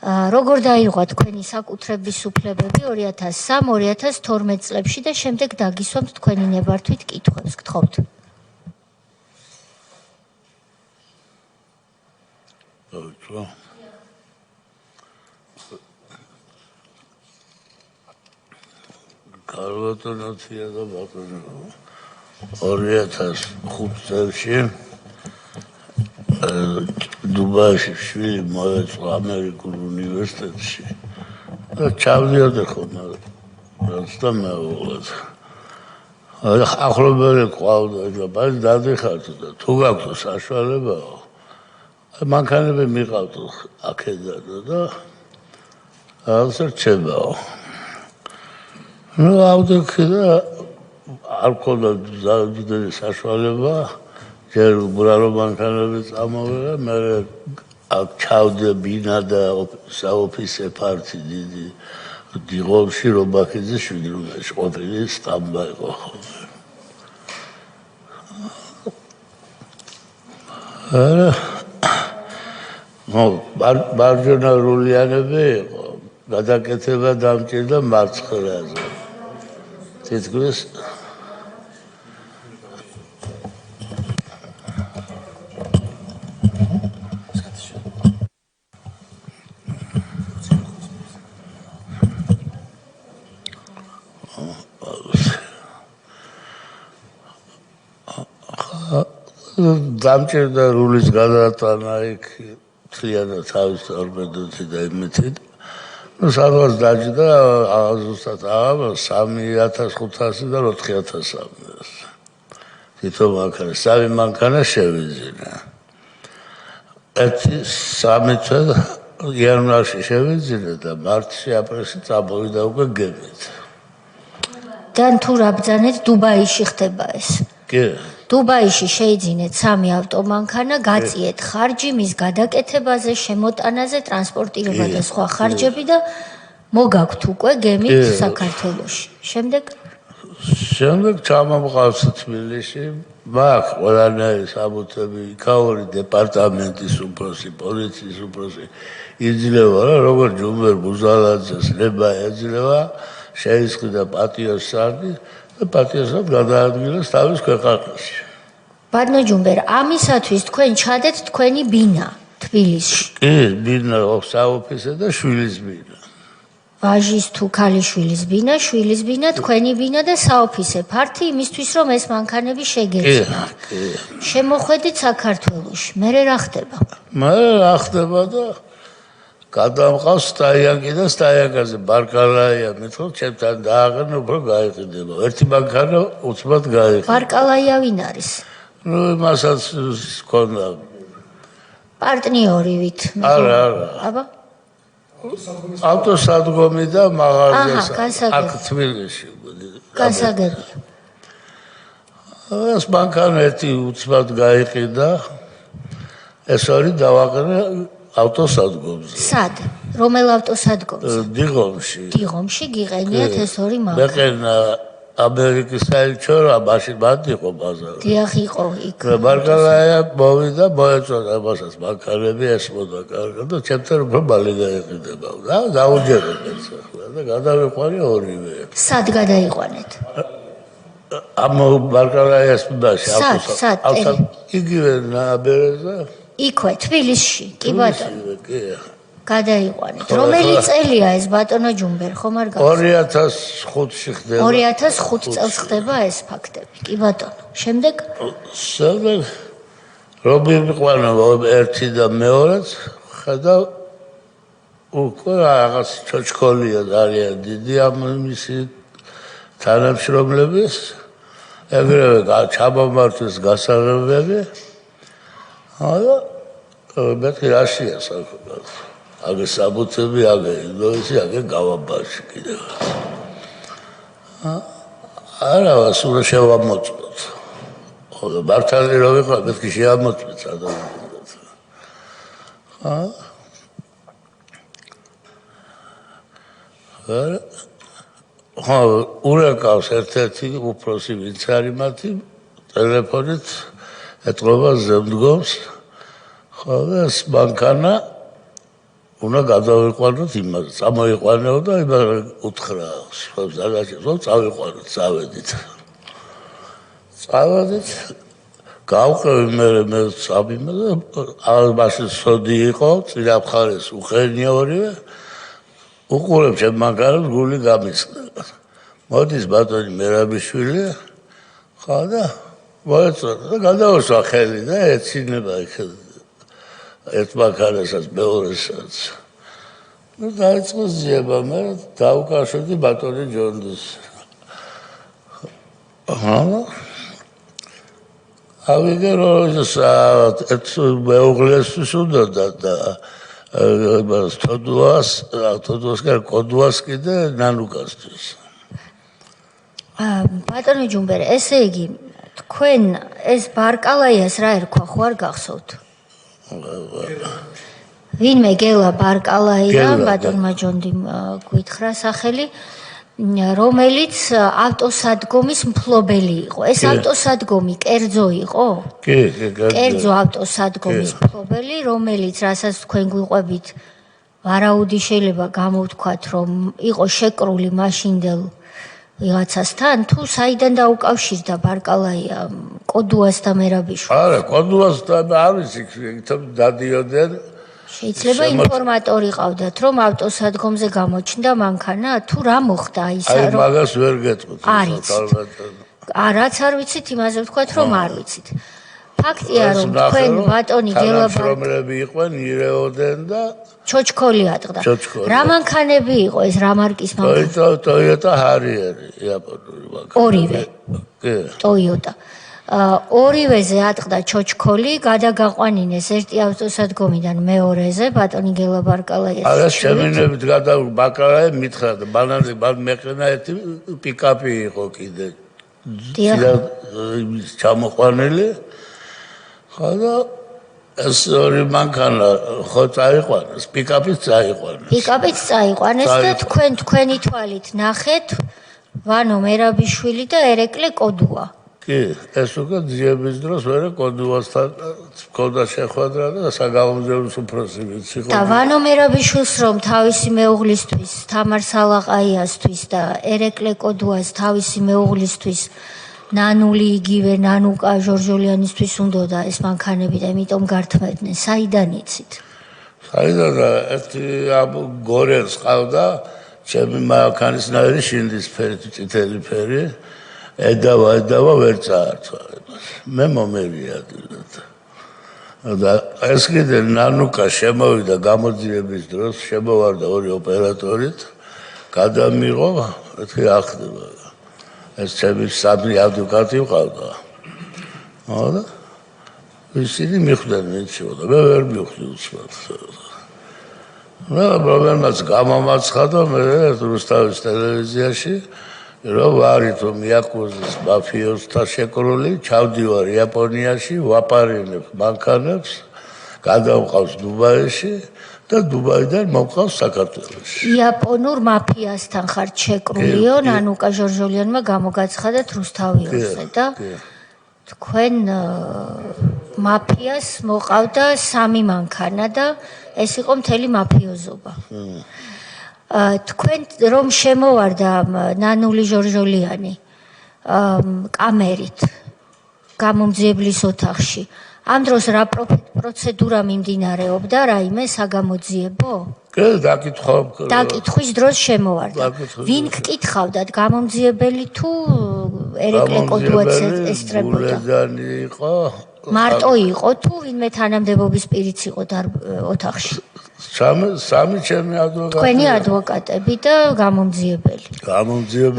როგორ დაირღვა თქვენი საკუთრების უფლებები 2003-2012 წლებში და შემდეგ დაგისვამთ თქვენი ნებართვით კითხვებს. გთხოვთ. Კარბატონაცია და ბატონო 2005 წელში დუბაიში შვილი მოეწყო ამერიკულ უნივერსიტეტში და ჩავდიოდი ხოლმე რაც და მეუღლეთ ახლობელი ყავდა და ბაჟ დადიხართ და თუ გაქვს საშუალება მანქანები მიყავთ აქედან და რაღაცა რჩებაო ну ავდექი და არ ქონდა საშუალება ჯერ უბრალო მანქანები წამოვიდა მე აქ ჩავდა ბინა და საოფისე ფართი დიდი დიღომში რომბაქიძე შვიდრუნაში ყოფილი სტამბა იყო მარჯვენა რულიანები იყო გადაკეთება დამჭირდა მარცხნაზე თითქმის დამჭირდა rulis გადატანა იქ თლიანად თავის ორმედოთი და იმითით ну სადღაც დაჯდა ზუსტად 3500 და 4300 თითო მანქანა სამი მანქანა შევიძინა ერთი 3 თვე იანვარში შევიძინა და მარტში აპრილში წამოვიდა უკვე გემით თან თუ რა ბრძანეთ დუბაიში ხდება ეს კი დუბაიში შეიძინეთ 3 ავტომანქანა, გაწიეთ ხარჯი მის გადაკეთებაზე, შემოტანაზე, ტრანსპორტირება და სხვა ხარჯები და მოგაქვთ უკვე გემით საქართველოში. შემდეგ ჩამომყავს თბილისში, მაგ ყველანაირი საბუთები, იქაური დეპარტამენტის უფროსი, პოლიციის უფროსი იძლევა რა, როგორ ჯუმბერ ბუზალაძეს ნება ეძლევა, შეისყიდა პატიოს სარდი და პატიოსად გადაადგილეს თავის ქვეყანაში. ბატონო ჯუმბერ, ამისათვის თქვენ ჩადეთ თქვენი ბინა თბილისში. კი, ბინა საოფისე და შვილის ბინა. ვაჟის თუ ქალიშვილის ბინა, შვილის ბინა, თქვენი ბინა და საოფისე ფართი იმისთვის რომ ეს მანქანები შეგეძინათ. კი. შემოხვედით საქართველოში. მერე რა ხდება? მერე რა ხდება და გადამყავს სტაიანკი და სტაიანკაზე ბარკალაია მეთქო ჩემთან დააღწევა უფრო გაიყიდება ერთი მანქანა უცბად გაიყიდა ბარკალაია ვინ არის ნუ მასაც ქონდა პარტნიორივით არა აბა ავტოსადგომი და მაღაზია აქ თბილისში გასაგები ეს მანქანა ერთი უცბად გაიყიდა ეს არის დავაყენე ავტოსადგომზე. სად? რომელ ავტოსადგომზე? დიღომში. დიღომში გიყენიათ ეს ორი მანქანა. მეყენა ამერიკის საელჩო მაშინ მანდ იყო ბაზარი. დიახ იყო იქ. ბარკალაია მოვიდა მოეწონა მასაც მანქანები ესმოდა კარგად და ჩემთან უფრო მალე გაიყიდება. და დაუჯერებენ ახლა და გადავიყვანი ორივე. სად გადაიყვანეთ? ამ ბარკალაიას მიდაში ავტოსადგომზე. იგივე ნაბერეზე იქვე თბილისში, კი ბატონო. კი. გადაიყვანეთ. რომელი წელია ეს ბატონო ჯუმბერ, ხომ არ გახსოვს? 2005-ში ხდება. 2005 წელს ხდება ეს ფაქტები. კი ბატონო. შემდეგ რომ მიყვანა ერთი და მეორეც, ხედავ უკვე რაღაც ჩოჩქოლია ძალიან დიდი ამ მისი თანამშრომლების ეგრევე ჩამომართვეს გასაღებები. არა, მეთქი რაშია საკუთარ. აგე საბუთები, აგე ინდოეთი, აგე გავაბაში კიდევ. არა, სულ შევამოწმოთ. ხოლო მართალი რო ვიყო, მეთქი შეამოწმეთ ადამიანებს. ხო, ურეკავს ერთ-ერთი უფროსი ვინც არის მათი ტელეფონით ეთყობა ზემდგომს ხო ეს მანქანა უნდა გადავიყვანოთ იმას წამოიყვანეო და იმას უთხრა სხვა ზაგაჩი რომ წავიყვანოთ წავედით გავყევი მე საბიმე და ალბაში სოდი იყო წინა მხარეს უხენია ორივე უყურებ ჩემ მანქანას გული გამისხდება მოდის ბატონი მერაბიშვილი ხო და მოეწონა და გადავასვა ხელი და ეცინება იქ ერთ მანქანასაც მეორესაც ну დაიწყო ზიება მე დავკავშირდი ბატონი ჯონდის ავიღე რომ ეს მეუღლესთვის უნდა და თოდუას კოდუას კიდე ნანუკასთვის ბატონო ჯუმბერ ესე იგი თქვენ ეს ბარკალაიას რა ერქვა ხო არ გახსოვთ ვინმე გელა ბარკალაია ბატონმა ჯონდიმ გვითხრა სახელი რომელიც ავტოსადგომის მფლობელი იყო. ეს ავტოსადგომი კერძო იყო? კი, კერძო ავტოსადგომის მფლობელი, რომელიც რასაც თქვენ გვიყვებით, ვარაუდი შეიძლება გამოვთქვათ, რომ იყო შეკრული მაშინდელ ვიღაცასთან, თუ საიდან დაუკავშირდა ბარკალაია კოდუას და მერაბიშვილს? არა, კოდუასთან არ ვიცი, დადიოდნენ. შეიძლება ინფორმატორი ყავდათ, რომ ავტოსადგომზე გამოჩნდა მანქანა, თუ რა მოხდა ის აი მაგას ვერ გეტყვით. რაც არ ვიცით, იმაზე ვთქვათ, რომ არ ვიცით. ფაქტია, რომ თქვენ ბატონი გელაბარკალები იყვნენ, ირეოდენ და ჩოჩქოლი ატყდა. რა მანქანები იყო ეს, რა მარკის მანქანა? Toyota Harrier, იაპონური მანქანა. ორივე. კი. Toyota. ორივეზე ატყდა ჩოჩქოლი, გადაგაყვანინეს ერთი ავტოსადგომიდან მეორეზე, ბატონი გელაბარკალაიას. არა, შემინებით გადაბარკალაი მითხრა და ბანანი მეყენა ერთი პიკაპი იყო კიდე. დიახ. ჩამოყვანილი. ხოდა ეს ორი მანქანა ხო წაიყვანეს, პიკაპიც წაიყვანეს. პიკაპიც წაიყვანეს და თქვენი თვალით ნახეთ ვანო მერაბიშვილი და ერეკლე კოდუა. კი, ეს უკვე ძიების დროს ვერა კოდუასთან ქონდა შეხვედრა და საგამოძიებლის უფროსი ვიცი ხო. და ვანო მერაბიშვილს რომ თავისი მეუღლისთვის, თამარ სალაყაიასთვის და ერეკლე კოდუას თავისი მეუღლისთვის ნანული იგივე ნანუკა ჟორჟოლიანისთვის უნდოდა ეს მანქანები და იმიტომ გართმევდნენ. საიდან იცით? საიდან და ერთი გორელს ყავდა, ჩემი მანქანის ნაირი შინდის ფერი, წითელი ფერი. ედავა ვერ წაართვა. მე მომერიადეთ. და ეს კიდე ნანუკა შემოვიდა გამოძიების დროს, შემოვარდა ორი ოპერატორით, გადამიღო, მეთქი ახდება. ეს ჩემი სამი ადვოკატი ვყავდა. და ისინი მიხვდნენ მეჩიო და მე ვერ მივხვდი უცბად. რომელმაც გამომაცხადა მე რუსთავის ტელევიზიაში რომ ვარით რომ იაკუზის მაფიოსთა შეკრული, ჩავდივარ იაპონიაში, ვაპარინებ მანქანებს, გადავყავს დუბაიში და დუბაიდან მოვყავს საქართველოში. იაპონურ მაფიასთან ხარ შეკრულიო, ნანუკა ჟორჟოლიანმა გამოგაცხადეთ რუსთავიოსზე და თქვენ მაფიას მოყავდა სამი მანქანა და ეს იყო მთელი მაფიოზობა. თქვენ რომ შემოვარდა ნანული ჟორჟოლიანი კამერით გამომძიებლის ოთახში ამ დროს რა პროცედურა მიმდინარეობდა რაიმე საგამოძიებო? კი, დაკითხვის დროს შემოვარდა. ვინ გკითხავდათ გამომძიებელი თუ ერეკლე კოდუაც ესწრებოდა? გულედანი იყო. მარტო იყო თუ ვინმე თანამდებობის პირიც იყო ოთახში? სამი ჩემი ადვოკატი. თქვენი ადვოკატები და გამომძიებელი.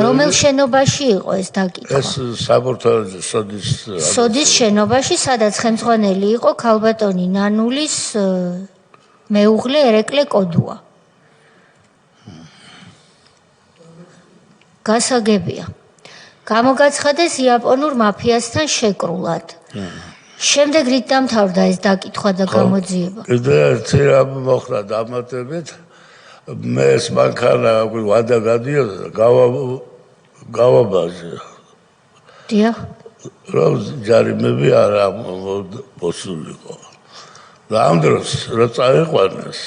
რომელ შენობაში იყო ეს დაკითხვა? ეს საბურთალოზე სოდის შენობაში, სადაც ხელმძღვანელი იყო ქალბატონი ნანულის მეუღლე ერეკლე კოდუა. გასაგებია. გამოგაცხადეს იაპონურ მაფიასთან შეკრულად. შემდეგ რით დამთავრდა ეს დაკითხვა და გამოძიება? კიდე ერთი რამ მოხდა დამატებით. მე ეს მანქანა ვადა გადიოდა და გავაბაჟე. დიახ. რომ ჯარიმები არ მოსულიყო. და ამ დროს რა წაიყვანეს.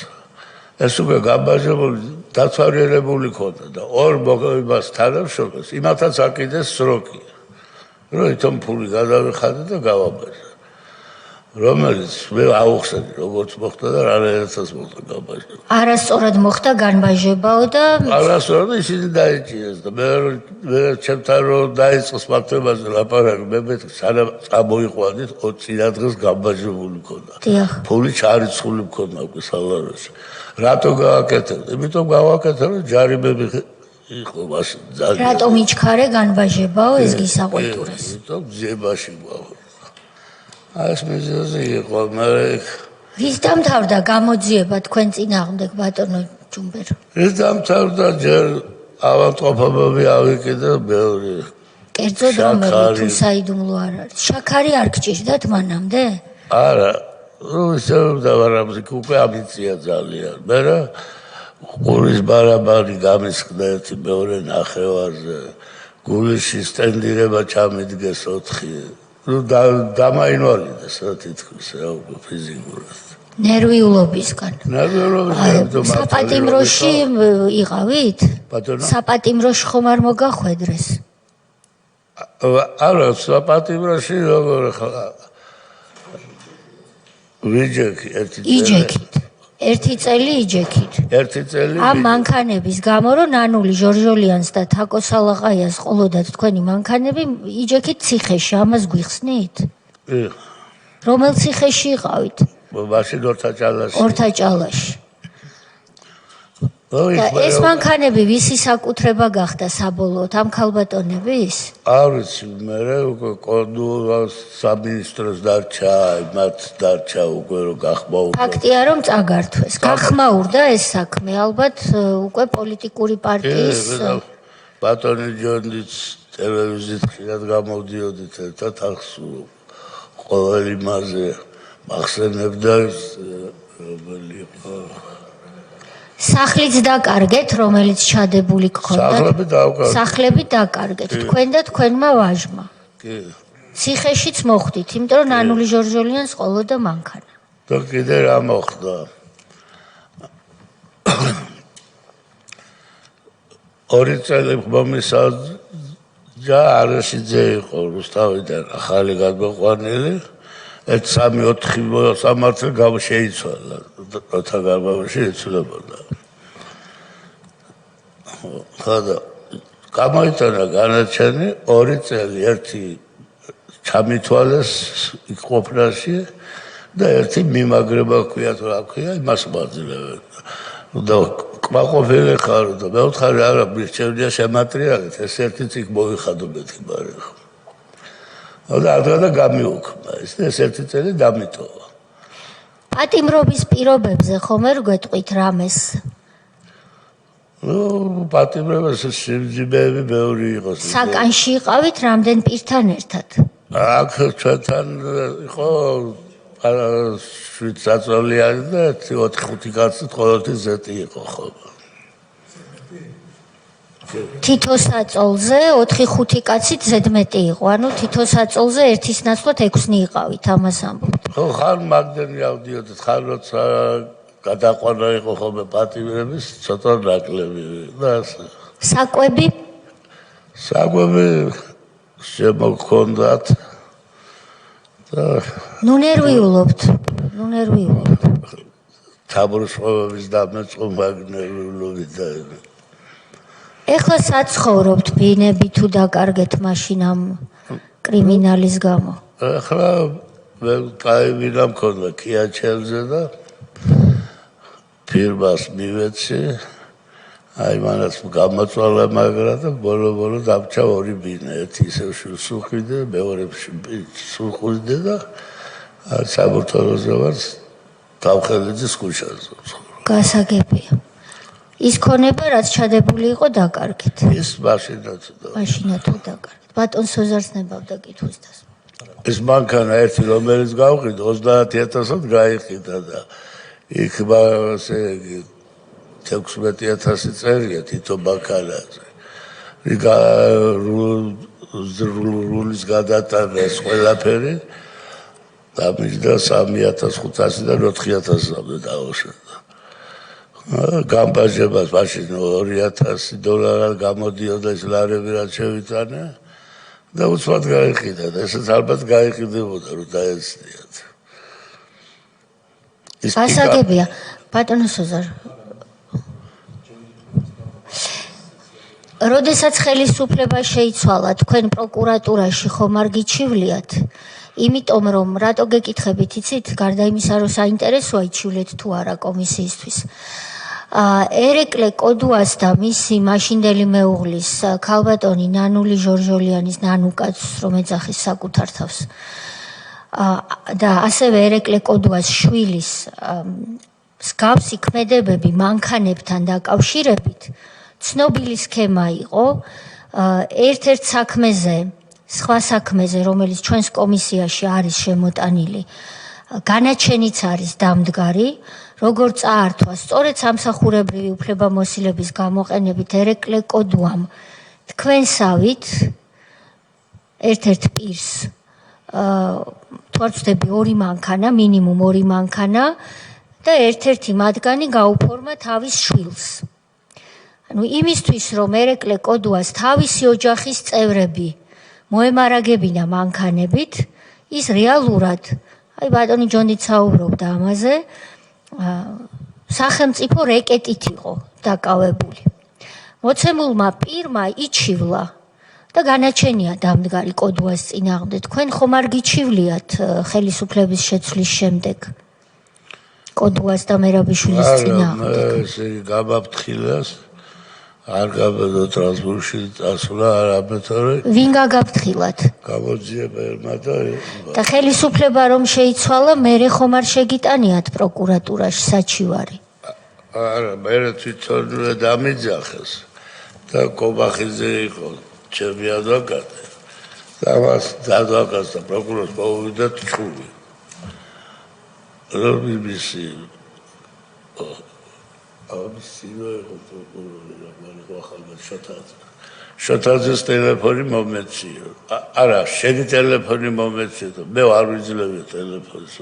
ეს უკვე გაბაჟებული დაცვარირებული ქონდა და ორ მოგებას თანამშრომლებს იმათაც აკიდეს სროკი. რომ ითომ ფული გადავიხადე და გავაბაჟე. რომელიც მე აუხსენე როგორც მოხდა და რანაირადაც მოხდა გაბაჟება. არასწორად მოხდა განბაჟებაო და არასწორად ისინი დაიჭირეს და მე ჩემთან რომ დაიწყოს მართებაზე ლაპარაკი მე სანამ წამოიყვანით 20 დღეს განბაჟებული მქონდა. ფული ჩარიცხული მქონდა უკვე სალაროში. რატო გააკეთე? იმიტომ გავაკეთე რომ ჯარიმები იყო მაშინ ძალიან. რატომ იჩქარე განბაჟებაო ეს გისაყვეტურეს? იმიტომ ძიებაში გვაქვს. ეს მიზეზი იყო, მე ვის დამთავრდა გამოძიება თქვენ წინააღმდეგ ბატონო ჯუმბერ? ეს დამთავრდა ჯერ ავადმყოფობები ავიკიდა ბევრი. კერძოდ რომელი თუ საიდუმლო არ არის? შაქარი არ გჭირდათ მანამდე? არა, ისევ დავარამზე უკვე ამიცია ძალიან. მე რა ყურის ბარაბანი გამისხდა ერთი მეორე ნახევარზე. გულიში სტენდირება ჩამიდგეს 4. დამაინვალიდეს რა თითქოს რა უკვე ფიზიკურად. ნერვიულობისგან. საპატიმროში იყავით? საპატიმროში ხომ არ მოგახვედრეს? არა, საპატიმროში როგორ ხა ვიჯექი ერთი წელი. იჯექით. ერთი წელი იჯექით. ერთი წელი. ამ მანქანების გამო რომ ნანული ჟორჟოლიანს და თაკო სალაყაიას ყოლოდათ თქვენი მანქანები იჯექით ციხეში, ამას გვიხსნით? რომელ ციხეში იყავით? მაშინ ორთაჭალაში. ორთაჭალაში. ეს მანქანები ვისი საკუთრება გახდა საბოლოოდ ამ ქალბატონების? არ ვიცი, მე უკვე კოდუას სამინისტროს დარჩა, მათ დარჩა უკვე რომ გახმაურდა. ფაქტია რომ წაგართვეს. გახმაურდა ეს საქმე, ალბათ უკვე პოლიტიკური პარტიის ბატონი ჯონდიც ტელევიზიით ხშირად გამოდიოდით ერთად ახსოვ ყოველ იმაზე ახსენებდა რომელი იყო სახლიც დაკარგეთ, რომელიც ჩადებული გქონდათ. სახლები დაკარგეთ, თქვენ და თქვენმა ვაჟმა. კი. ციხეშიც მოხვდით, იმიტომ რომ ნანული ჟორჟოლიანს ყოლოდა მანქანა. და კიდე რა მოხდა? ორი წელი მომისაჯა არაშიძე იყო რუსთავიდან ახალი გადმოყვანილი. 1-3-4 სამართლე შეიცვალა. როცა გარბავში იცვლებოდა. ხოდა გამოიტანა განაჩენი 2 წელი ერთი ჩამითვალეს იქ ყოფნაში და ერთი მიმაგრება ქვია თუ რა ქვია იმას მაძლევენ. და კმაყოფილი ხარ და მეოთხარი არა მირჩევნია შემატრიალეთ ეს ერთიც იქ მოიხადო მეთქი ბარი ხო. და ადრე გამიუქმა ეს ერთი წელი დამიტოვა. პატიმრობის პირობებზე ხომ არ გვეტყვით რამეს? პატიმრობას სიმძიმეები ბევრი იყო. საკანში იყავით რამდენ პირთან ერთად? აქ ჩვენთან იყო 7 საწოლიანი და 4-5 კაცი ყოველთვის ზეტი იყო ხოლმე. თითო საწოლზე 4-5 კაცით ზედმეტი იყო. ანუ თითო საწოლზე ერთის ნაცვლად 6 იყავით, ამას ამბობთ. ხო, ხარ მაგდენი ავდიოდეთ, ხარ როცა გადაყვანა იყო ხოლმე პატიმრების ცოტა ნაკლები და ასე. საკვები? საკვები შემოქონდათ. ნუ ნერვიულობთ. თაბორშოვების დამეწყო მაგნერულობით და ეხლა საცხოვრობთ ბინები თუ დაკარგეთ მაშინ ამ კრიმინალის გამო? ეხლა მე კაი ვინა მქონდა ქიაჩელზე და ფირმას მივეცი აი მანაც გამოწვალა მაგრა და ბოლო დამჭა 2 ბინა ერთი ისევ სულხიდე მეორე სულხიდე და საბურთალოზე ვარ თავხელიძის ქუჩაზე. გასაგებია. ის ქონება რაც ჩადებული იყო დაკარგეთ. ის მაშინა თუ დაკარგეთ. ბატონ სოზარს ნებავდა კითხვის დასმა. ეს მანქანა ერთი რომელიც გავყიდო 30,000-ად გაიყიდა და იქ ასე 16,000 წერია თითო მანქანაზე. რულის გადატანა ეს ყველაფერი დამიჯდა 3,500-დან 4,000-მდე დაუშვება. გამბაჟებას მაშინ $2,000 გამოდიოდა ეს ლარები რაც შევიტანე და უცბად გაიყიდა და ესეც ალბათ გაიყიდებოდა რომ დაეცდიათ. გასაგებია ბატონო სოზარ. როდესაც ხელისუფლება შეიცვალა თქვენ პროკურატურაში ხომ არ გიჩივლიათ? იმიტომ რომ რატო გეკითხებით იცით გარდა იმისა რომ საინტერესოა იჩივლეთ თუ არა კომისიისთვის. ერეკლე კოდუას და მისი მაშინდელი მეუღლის ქალბატონი ნანული ჟორჟოლიანის ნანუკაც რომ ეძახის საკუთარ თავს და ასევე ერეკლე კოდუას შვილის მსგავსი ქმედებები მანქანებთან დაკავშირებით ცნობილი სქემა იყო ერთ-ერთ საქმეზე სხვა საქმეზე რომელიც ჩვენს კომისიაში არის შემოტანილი განაჩენიც არის დამდგარი, როგორ წაართვა სწორედ სამსახურებრივი უფლებამოსილების გამოყენებით ერეკლე კოდუამ თქვენსავით ერთ-ერთ პირს თუ არ ვცდები 2 მანქანა, მინიმუმ 2 მანქანა და ერთ-ერთი მათგანი გაუფორმა თავის შვილს. ანუ იმისთვის რომ ერეკლე კოდუას თავისი ოჯახის წევრები მოემარაგებინა მანქანებით, ის რეალურად, აი ბატონი ჯონდიც საუბრობდა ამაზე, სახელმწიფო რეკეტით იყო დაკავებული. მოცემულმა პირმა იჩივლა და განაჩენია დამდგარი კოდუას წინააღმდეგ. თქვენ ხომ არ გიჩივლიათ ხელისუფლების შეცვლის შემდეგ კოდუას და მერაბიშვილის წინააღმდეგ? ესე გამაფრთხილეს, არ გაბედო ტრანსპორტში წასვლა არამეთორე. ვინ გაგაფრთხილათ? გამოძიებელმა და ხელისუფლება რომ შეიცვალა, მერე ხომ არ შეგიტანიათ პროკურატურაში საჩივარი? არა, მერე თვითონ დამიძახეს და კობახიძე იყო ჩემი ადვოკატი. და მას ადვოკატს და პროკურორს მოვიდა ჩხუბი. რომ იმისი შოთაძეს ტელეფონი მომეციო. არა, შენი ტელეფონი მომეციო. მე არ ვიძლევი ტელეფონს.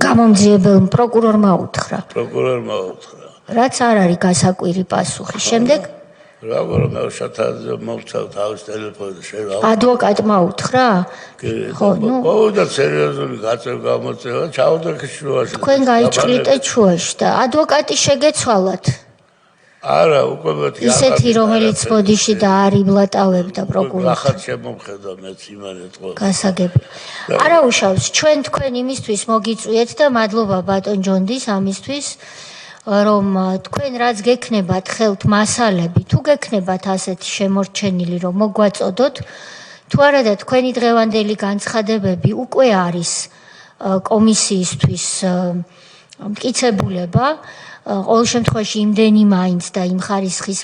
გამომძიებელმა პროკურორმა უთხრა. პროკურორმა უთხრა. რაც არ არის გასაკვირი პასუხი. შემდეგ როგორ მე შოთაძე მოვცავ თავის ტელეფონს შევა. ადვოკატმა უთხრა? ხო, ნუ მოვიდა სერიოზული გაწევა გამოწევა, ჩავდა ქიშუაში. თქვენ გაიჭრილეთ ჩუაში და ადვოკატი შეგეცვალათ. არა, უკვე მეთქი. ისეთი რომელიც ბოდიში და არ იბლატავებდა პროკურორს. ახაც შემომხედა მეც იმანეთ ყო. გასაგები. არა უშავს, ჩვენ თქვენ იმისთვის მოგიწვიეთ და მადლობა ბატონ ჯონდის ამისთვის. რომ თქვენ რაც გექნებათ ხელთ მასალები, თუ გექნებათ ასეთი შემორჩენილი, რომ მოგვაწოდოთ, თუ არა და თქვენი დღევანდელი განცხადებები უკვე არის კომისიისთვის მტკიცებულება, ყოველ შემთხვევაში იმდენი მაინც და იმ ხარისხის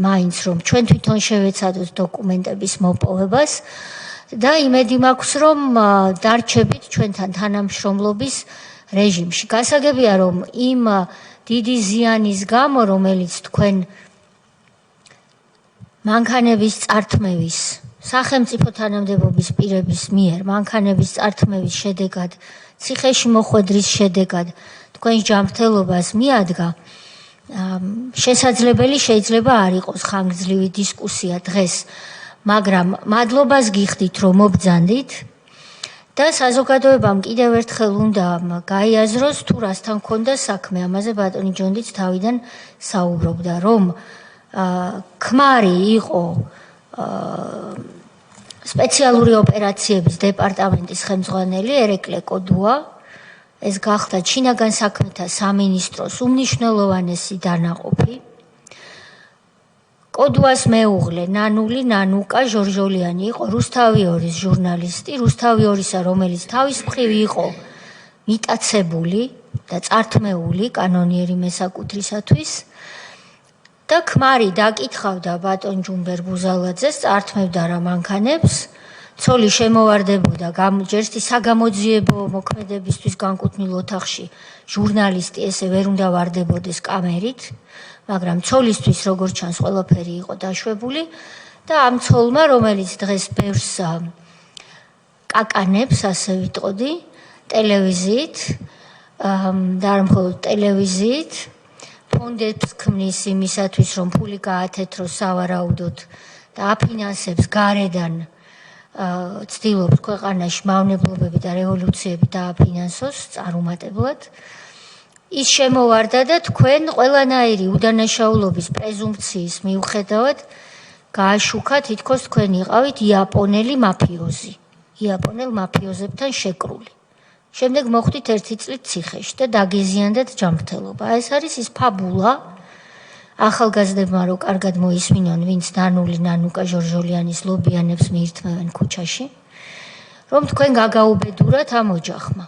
მაინც, რომ ჩვენ თვითონ შევეცადოთ დოკუმენტების მოპოვებას და იმედი მაქვს, რომ დარჩებით ჩვენთან თანამშრომლობის რეჟიმში. გასაგებია, რომ იმ დიდი ზიანის გამო, რომელიც თქვენ მანქანების წართმევის, სახელმწიფო თანამდებობის პირების მიერ მანქანების წართმევის შედეგად, ციხეში მოხვედრის შედეგად თქვენ ჯანმრთელობას მიადგა, შესაძლებელი შეიძლება არ იყოს ხანგრძლივი დისკუსია დღეს, მაგრამ მადლობას გიხდით, რომ მობრძანდით. და საზოგადოებამ კიდევ ერთხელ უნდა გაიაზროს თუ რასთან ქონდა საქმე. ამაზე ბატონი ჯონდიც თავიდან საუბრობდა, რომ ქმარი იყო სპეციალური ოპერაციების დეპარტამენტის ხელმძღვანელი ერეკლე კოდუა. ეს გახდა შინაგან საქმეთა სამინისტროს უმნიშვნელოვანესი დანაყოფი. კოდუას მეუღლე ნანუკა ჟორჟოლიანი იყო რუსთავიორის ჟურნალისტი, რუსთავიორისა, რომელიც თავის მხრივ იყო მიტაცებული და წართმეული კანონიერი მესაკუთრისათვის და ქმარი დაკითხავდა ბატონ ჯუმბერ ბუზალაძეს, წართმევდა რა მანქანებს, ცოლი შემოვარდებოდა ჯერსტი საგამოძიებო მოქმედებისთვის განკუთვნილ ოთახში, ჟურნალისტი ესე ვერ უნდა ვარდებოდეს კამერით, მაგრამ ცოლისთვის როგორც ჩანს ყველაფერი იყო დაშვებული და ამ ცოლმა, რომელიც დღეს ბევრს კაკანებს, ასე ვიტყოდი, ტელევიზიით და არ მხოლოდ ტელევიზიით, ფონდებს ქმნის იმისათვის, რომ ფული გაათეთროს სავარაუდოდ და აფინანსებს გარედან ცდილობს ქვეყანაში მავნებლობები და რევოლუციები დააფინანსოს წარუმატებლად. ის შემოვარდა და თქვენ ყველანაირი უდანაშაულობის პრეზუმპციის მიუხედავად გააშუქა თითქოს თქვენ იყავით იაპონელი მაფიოზი, იაპონელ მაფიოზებთან შეკრული. შემდეგ მოხვდით 1 წლით ციხეში და დაგეზიანდათ ჯანმრთელობა. ეს არის ის ფაბულა, ახალგაზრდებმა რო კარგად მოისმინონ, ვინც ნანუკა ჟორჟოლიანის ლობიანებს მიირთმევენ ქუჩაში, რომ თქვენ გაგაუბედურათ ამ ოჯახმა.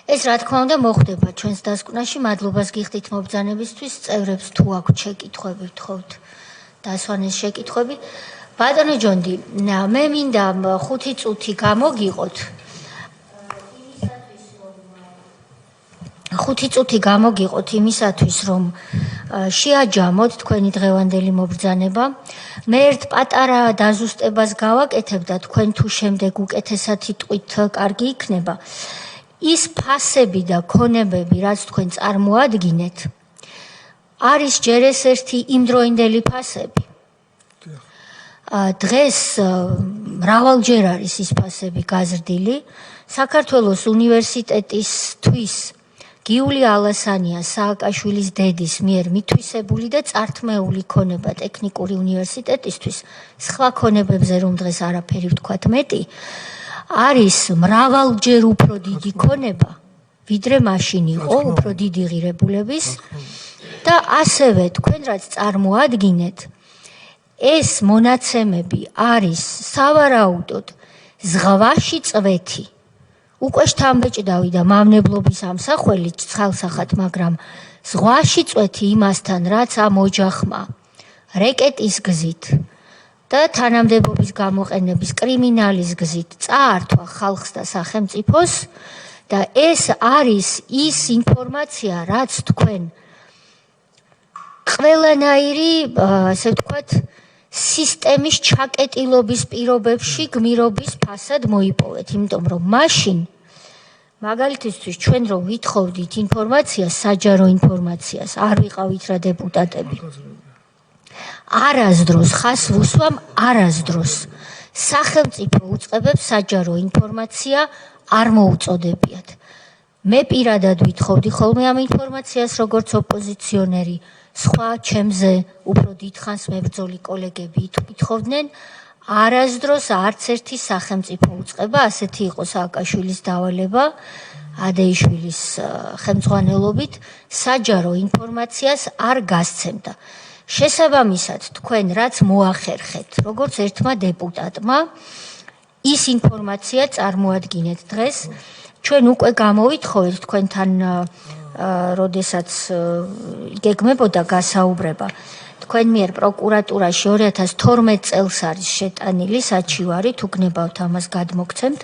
ეს რა თქმა უნდა მოხდება ჩვენს დასკვნაში, მადლობას გიხდით მობრძანებისთვის, წევრებს თუ აქვთ შეკითხვები, ვთხოვთ დასვანეს შეკითხვები. ბატონო ჯონდი, მე მინდა 5 წუთი გამოგიყოთ იმისათვის, რომ 5 წუთი გამოგიყოთ იმისათვის, რომ შეაჯამოთ თქვენი დღევანდელი მობრძანება. მე ერთ პატარა დაზუსტებას გავაკეთებ და თქვენ თუ შემდეგ უკეთესად იტყვით, კარგი იქნება. ის ფასები და ქონებები, რაც თქვენ წარმოადგენთ, არის ჯერ ეს ერთი იმდროინდელი ფასები. დღეს მრავალჯერ არის ის ფასები გაზრდილი. საქართველოს უნივერსიტეტისთვის გიული ალასანია სააკაშვილის დედის მიერ მითვისებული და წართმეული ქონება ტექნიკური უნივერსიტეტისთვის, სხვა ქონებებზე რომ დღეს არაფერი ვთქვათ მეტი, არის მრავალჯერ უფრო დიდი ქონება, ვიდრე მაშინ იყო, უფრო დიდი ღირებულების და ასევე თქვენ რაც წარმოადგენთ, ეს მონაცემები არის სავარაუდოდ ზღვაში წვეთი. უკვე შთამბეჭდავი და მავნებლობის ამსახველი ცხალსახად, მაგრამ ზღვაში წვეთი იმასთან, რაც ამ ოჯახმა რეკეტის გზით და თანამდებობის გამოყენების კრიმინალის გზით წაართვა ხალხს და სახელმწიფოს და ეს არის ის ინფორმაცია, რაც თქვენ ყველანაირი, ასე ვთქვათ, სისტემის ჩაკეტილობის პირობებში გმირობის ფასად მოიპოვეთ, იმიტომ რომ მაშინ მაგალითისთვის ჩვენ რომ ვითხოვდით ინფორმაციას, საჯარო ინფორმაციას, არ ვიყავით რა დეპუტატები. არასდროს ხას ვუსვამ, არასდროს სახელმწიფო უწყებებს საჯარო ინფორმაცია არ მოუწოდებიათ. მე პირადად ვითხოვდი ხოლმე ამ ინფორმაციას როგორც ოპოზიციონერი, სხვა ჩემზე უფრო დიდხანს მებრძოლი კოლეგები ითხოვდნენ, არასდროს არც ერთი სახელმწიფო უწყება, ასეთი იყო სააკაშვილის დავალება, ადეიშვილის ხელმძღვანელობით, საჯარო ინფორმაციას არ გასცემდა. შესაბამისად, თქვენ რაც მოახერხეთ, როგორც ერთმა დეპუტატმა, ის ინფორმაცია წარმოადგინეთ დღეს. ჩვენ უკვე გამოვითხოვეთ თქვენთან როდესაც იგეგმებოდა გასაუბრება. თქვენ მიერ პროკურატურაში 2012 წელს არის შეტანილი საჩივარი, თუ გნებავთ ამას გადმოგცემთ.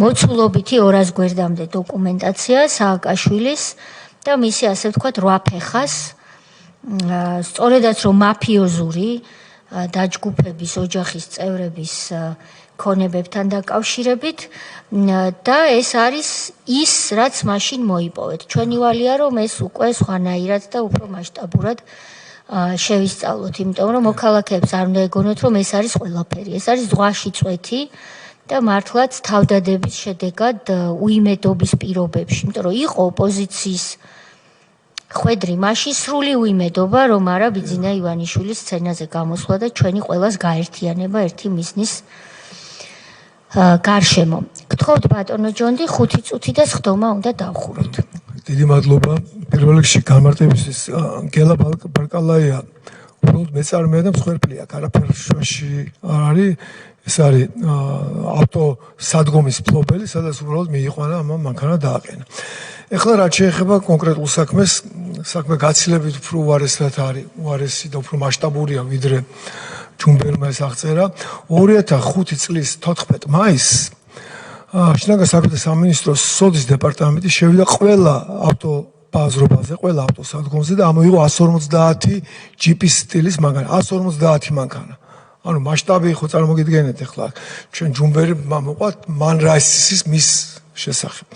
მოცულობითი 200 გვერდამდე დოკუმენტაცია სააკაშვილის და მისი ასე ვთქვათ 8 ფეხას, სწორედაც რომ მაფიოზური დაჯგუფების ოჯახის წევრების ქონებებთან დაკავშირებით და ეს არის ის, რაც მაშინ მოიპოვეთ. ჩვენი ვალია რომ ეს უკვე სხვანაირად და უფრო მასშტაბურად შევისწავლოთ, იმიტომ რომ მოქალაქეებს არ უნდა ეგონოთ, რომ ეს არის ყველაფერი. ეს არის ზღვაში წვეთი და მართლაც თავდადების შედეგად უიმედობის პირობებში, იმიტომ რომ იყო ოპოზიციის ხვედრი, მაშინ სრული უიმედობა, რომ არა ბიძინა ივანიშვილის სცენაზე გამოსვლა და ჩვენი ყველას გაერთიანება ერთი მიზნის გარშემო. გთხოვთ ბატონო ჯონდი, 5 წუთი და სხდომა უნდა დავხუროთ. დიდი მადლობა. პირველ რიგში გამარტებისთვის გელა ბარკალაია უბრალოდ მეწარმეა და მსხვერპლია. არაფერ შუაში არ არის. ეს არის ავტოსადგომის ფლობელი, სადაც უბრალოდ მიიყვანა ამ მანქანა დააყენა. ეხლა რაც შეეხება კონკრეტულ საქმეს, საქმე გაცილებით უფრო უარესად არის, უარესი და უფრო მასშტაბურია ვიდრე ჯუმბერმა ეს აღწერა. 2005 წლის 14 მაისს შინაგან საქმეთა სამინისტროს სოდის დეპარტამენტი შევიდა ყველა ავტობაზრობაზე, ყველა ავტოსადგომზე და ამოიღო 150 ჯიპის სტილის მანქანა, 150 მანქანა. ანუ მასშტაბი ხო წარმოგიდგენთ ახლა ჩვენ ჯუმბერი მოყვა მანრაისის მის შესახებ.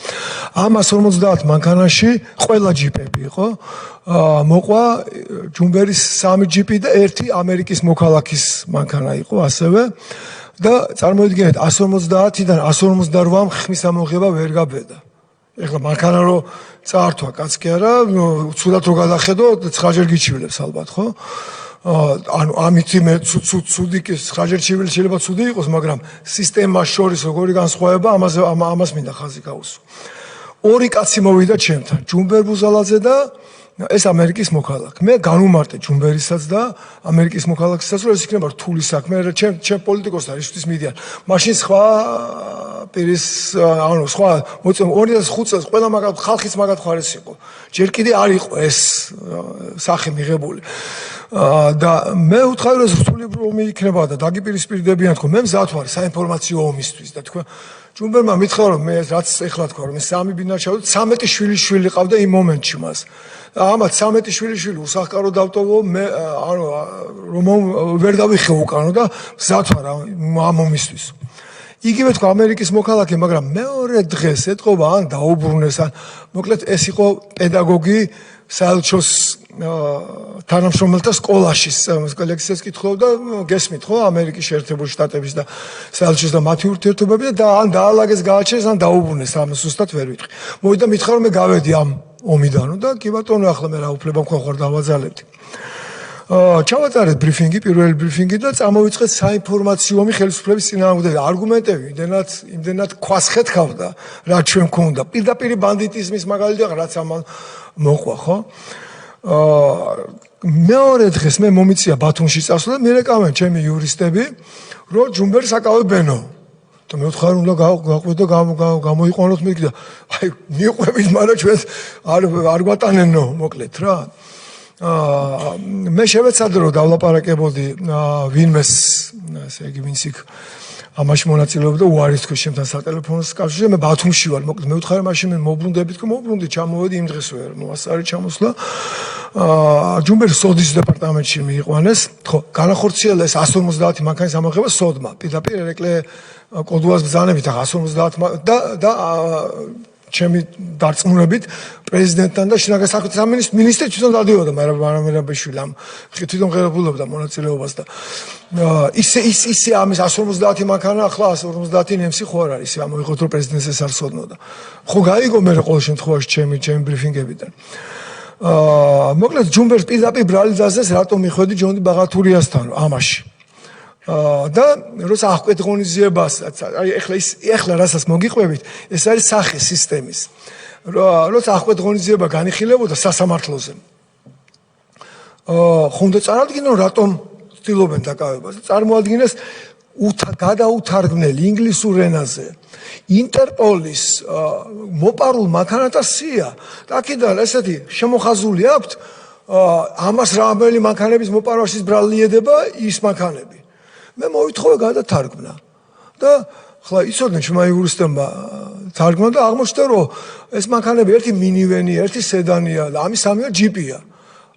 ამ 150 მანქანაში ყველა ჯიპები იყო, მოყვა ჯუმბერის 3 ჯიპი და 1 ამერიკის მოქალაქის მანქანა იყო ასევე და წარმოიდგინეთ 150-დან 158 ხმის ამოღება ვერ გაბედა. ეხლა მანქანა რო წაართვა კაც კი არა, ცუდად რო გადახედო 9ჯერ გიჩივლებს ალბათ, ხო? ანუ ამით მე ცუდი კი 9ჯერ ჩივილი შეიძლება ცუდი იყოს, მაგრამ სისტემას შორის როგორი განსხვავება, ამას მინდა ხაზი გაუსვა. 2 კაცი მოვიდა ჩემთან, ჯუმბერ ბუზალაძე და ეს ამერიკის მოქალაქე. მე განუმარტე ჯუმბერისაც და ამერიკის მოქალაქესაც, რომ ეს იქნება რთული საქმე, ჩემ პოლიტიკოსთან რისთვის მიდიან. მაშინ სხვა პირის, ანუ სხვა 2005 წელს ყველა მაგათ ხალხის მაგათ ხარეს იყო. ჯერ კიდე არ იყო ეს სახე მიღებული. და მე ვუთხარი რომ რთული პრობლემა იქნება და დაგიპირისპირდებიან თქო მე მზად ვარ საინფორმაციო ომისთვის და თქვენ ჯუმბერმა მითხრა რომ მე რაც ეხლა თქვა რომ 3 ბინა ჩავდა 13 შვილი ყავდა იმ მომენტში მას ამათ 13 შვილი უსახკარო დავტოვო მე ანუ რომ ვერ დავიხე უკანო და მზათვა რა ამომისთვის იგივე თქვა ამერიკის მოქალაქე მაგრამ მეორე დღეს ეთყობა ან დაუბრუნეს ან მოკლედ ეს იყო პედაგოგი საელჩოს თანამშრომელთა სკოლაში ლექციებს კითხულობდა გესმით ხო ამერიკის შეერთებული შტატების და საელჩოს და მათი ურთიერთობები და ან დაალაგეს გააჩენს ან დაუბრუნეს ამ ზუსტად ვერ ვიტყვი მოვიდა მითხრა რომ მე გავედი ამ ომიდანო და კი ბატონო ახლა მე რა უფლება მქონდა ხარ დავაძალებდი ჩავატარეთ ბრიფინგი პირველი ბრიფინგი და წამოვიწყეთ საინფორმაციო ომი ხელისუფლების წინააღმდეგ არგუმენტები იმდენად ქვას ხეთქავდა რაც ჩვენ მქონდა პირდაპირ ბანდიტიზმის მაგალითი რაც ამან მოყვა ხო მეორე დღეს მე მომიწია ბათუმში წასვლა და მირეკავენ ჩემი იურისტები რომ ჯუმბერს აკავებენო და მე ვთხარ უნდა გაყვეთ და გამოიყვანოთ მე და აი მიყვებით მაგრამ ჩვენ არ გვატანენო მოკლედ რა მე შევეცადე რომ დავლაპარაკებოდი ვინმეს ესე იგი ვინც იქ ამაში მონაწილეობდა უარის თქვი შემთან სატელეფონო კავშირში მე ბათუმში ვარ მოკლედ მე ვთხარ მაშინ მე მოbrunდებით რომ მოbrunდი ჩამოვედი იმ დღეს ვერ მოასწარი ჩამოსვლა ჯუმბერის სოდის დეპარტამენტში მიიყვანეს ხო განახორციელა ეს 150 მანქანის ამაღება სოდმა პირდაპირ ერეკლე კოდუას ბრძანებით 150 და ჩემი დარწმუნებით პრეზიდენტთან და შინაგან საქმეთა სამინისტრო მინისტრი თვითონ დადიოდა მარამერაბიშვილი ამ თვითონ ღირებულობდა მონაწილეობას და ისე ამის 150 მანქანა ახლა 150 ნემსი ხო არ არის ამოიღოთ რომ პრეზიდენტს ეს არ სოდნოდა ხო გაიგო მე ყოველ შემთხვევაში ჩემი ბრიფინგებიდან მოკლედ ჯუმბერს პირდაპირ ბრალიზაზეს რატომ მიხვედი ჯონდი ბაღათურიასთან ამაში და როცა აღკვეთ ღონისძიებას აი ეხლა რასაც მოგიყვებით ეს არის სახე სისტემის როცა აღკვეთ ღონისძიება განიხილებოდა სასამართლოზე ხონდა წარადგინო რატომ ცდილობენ დაკავებას წარმოადგენს გადაუთარგმნელი ინგლისურ ენაზე ინტერპოლის მოპარულ მანქანათა სია და აქედან ესეთი შემოხაზული აქვთ ამას რამელი მანქანების მოპარვაშიც ბრალიედება ის მანქანები მე მოვითხოვე გადათარგმნა და ხლა იცოდნენ ჩვენმა იურისტებმა თარგმნა და აღმოჩნდა რომ ეს მანქანები ერთი მინივენია, ერთი სედანია და ამის სამია ჯიპია.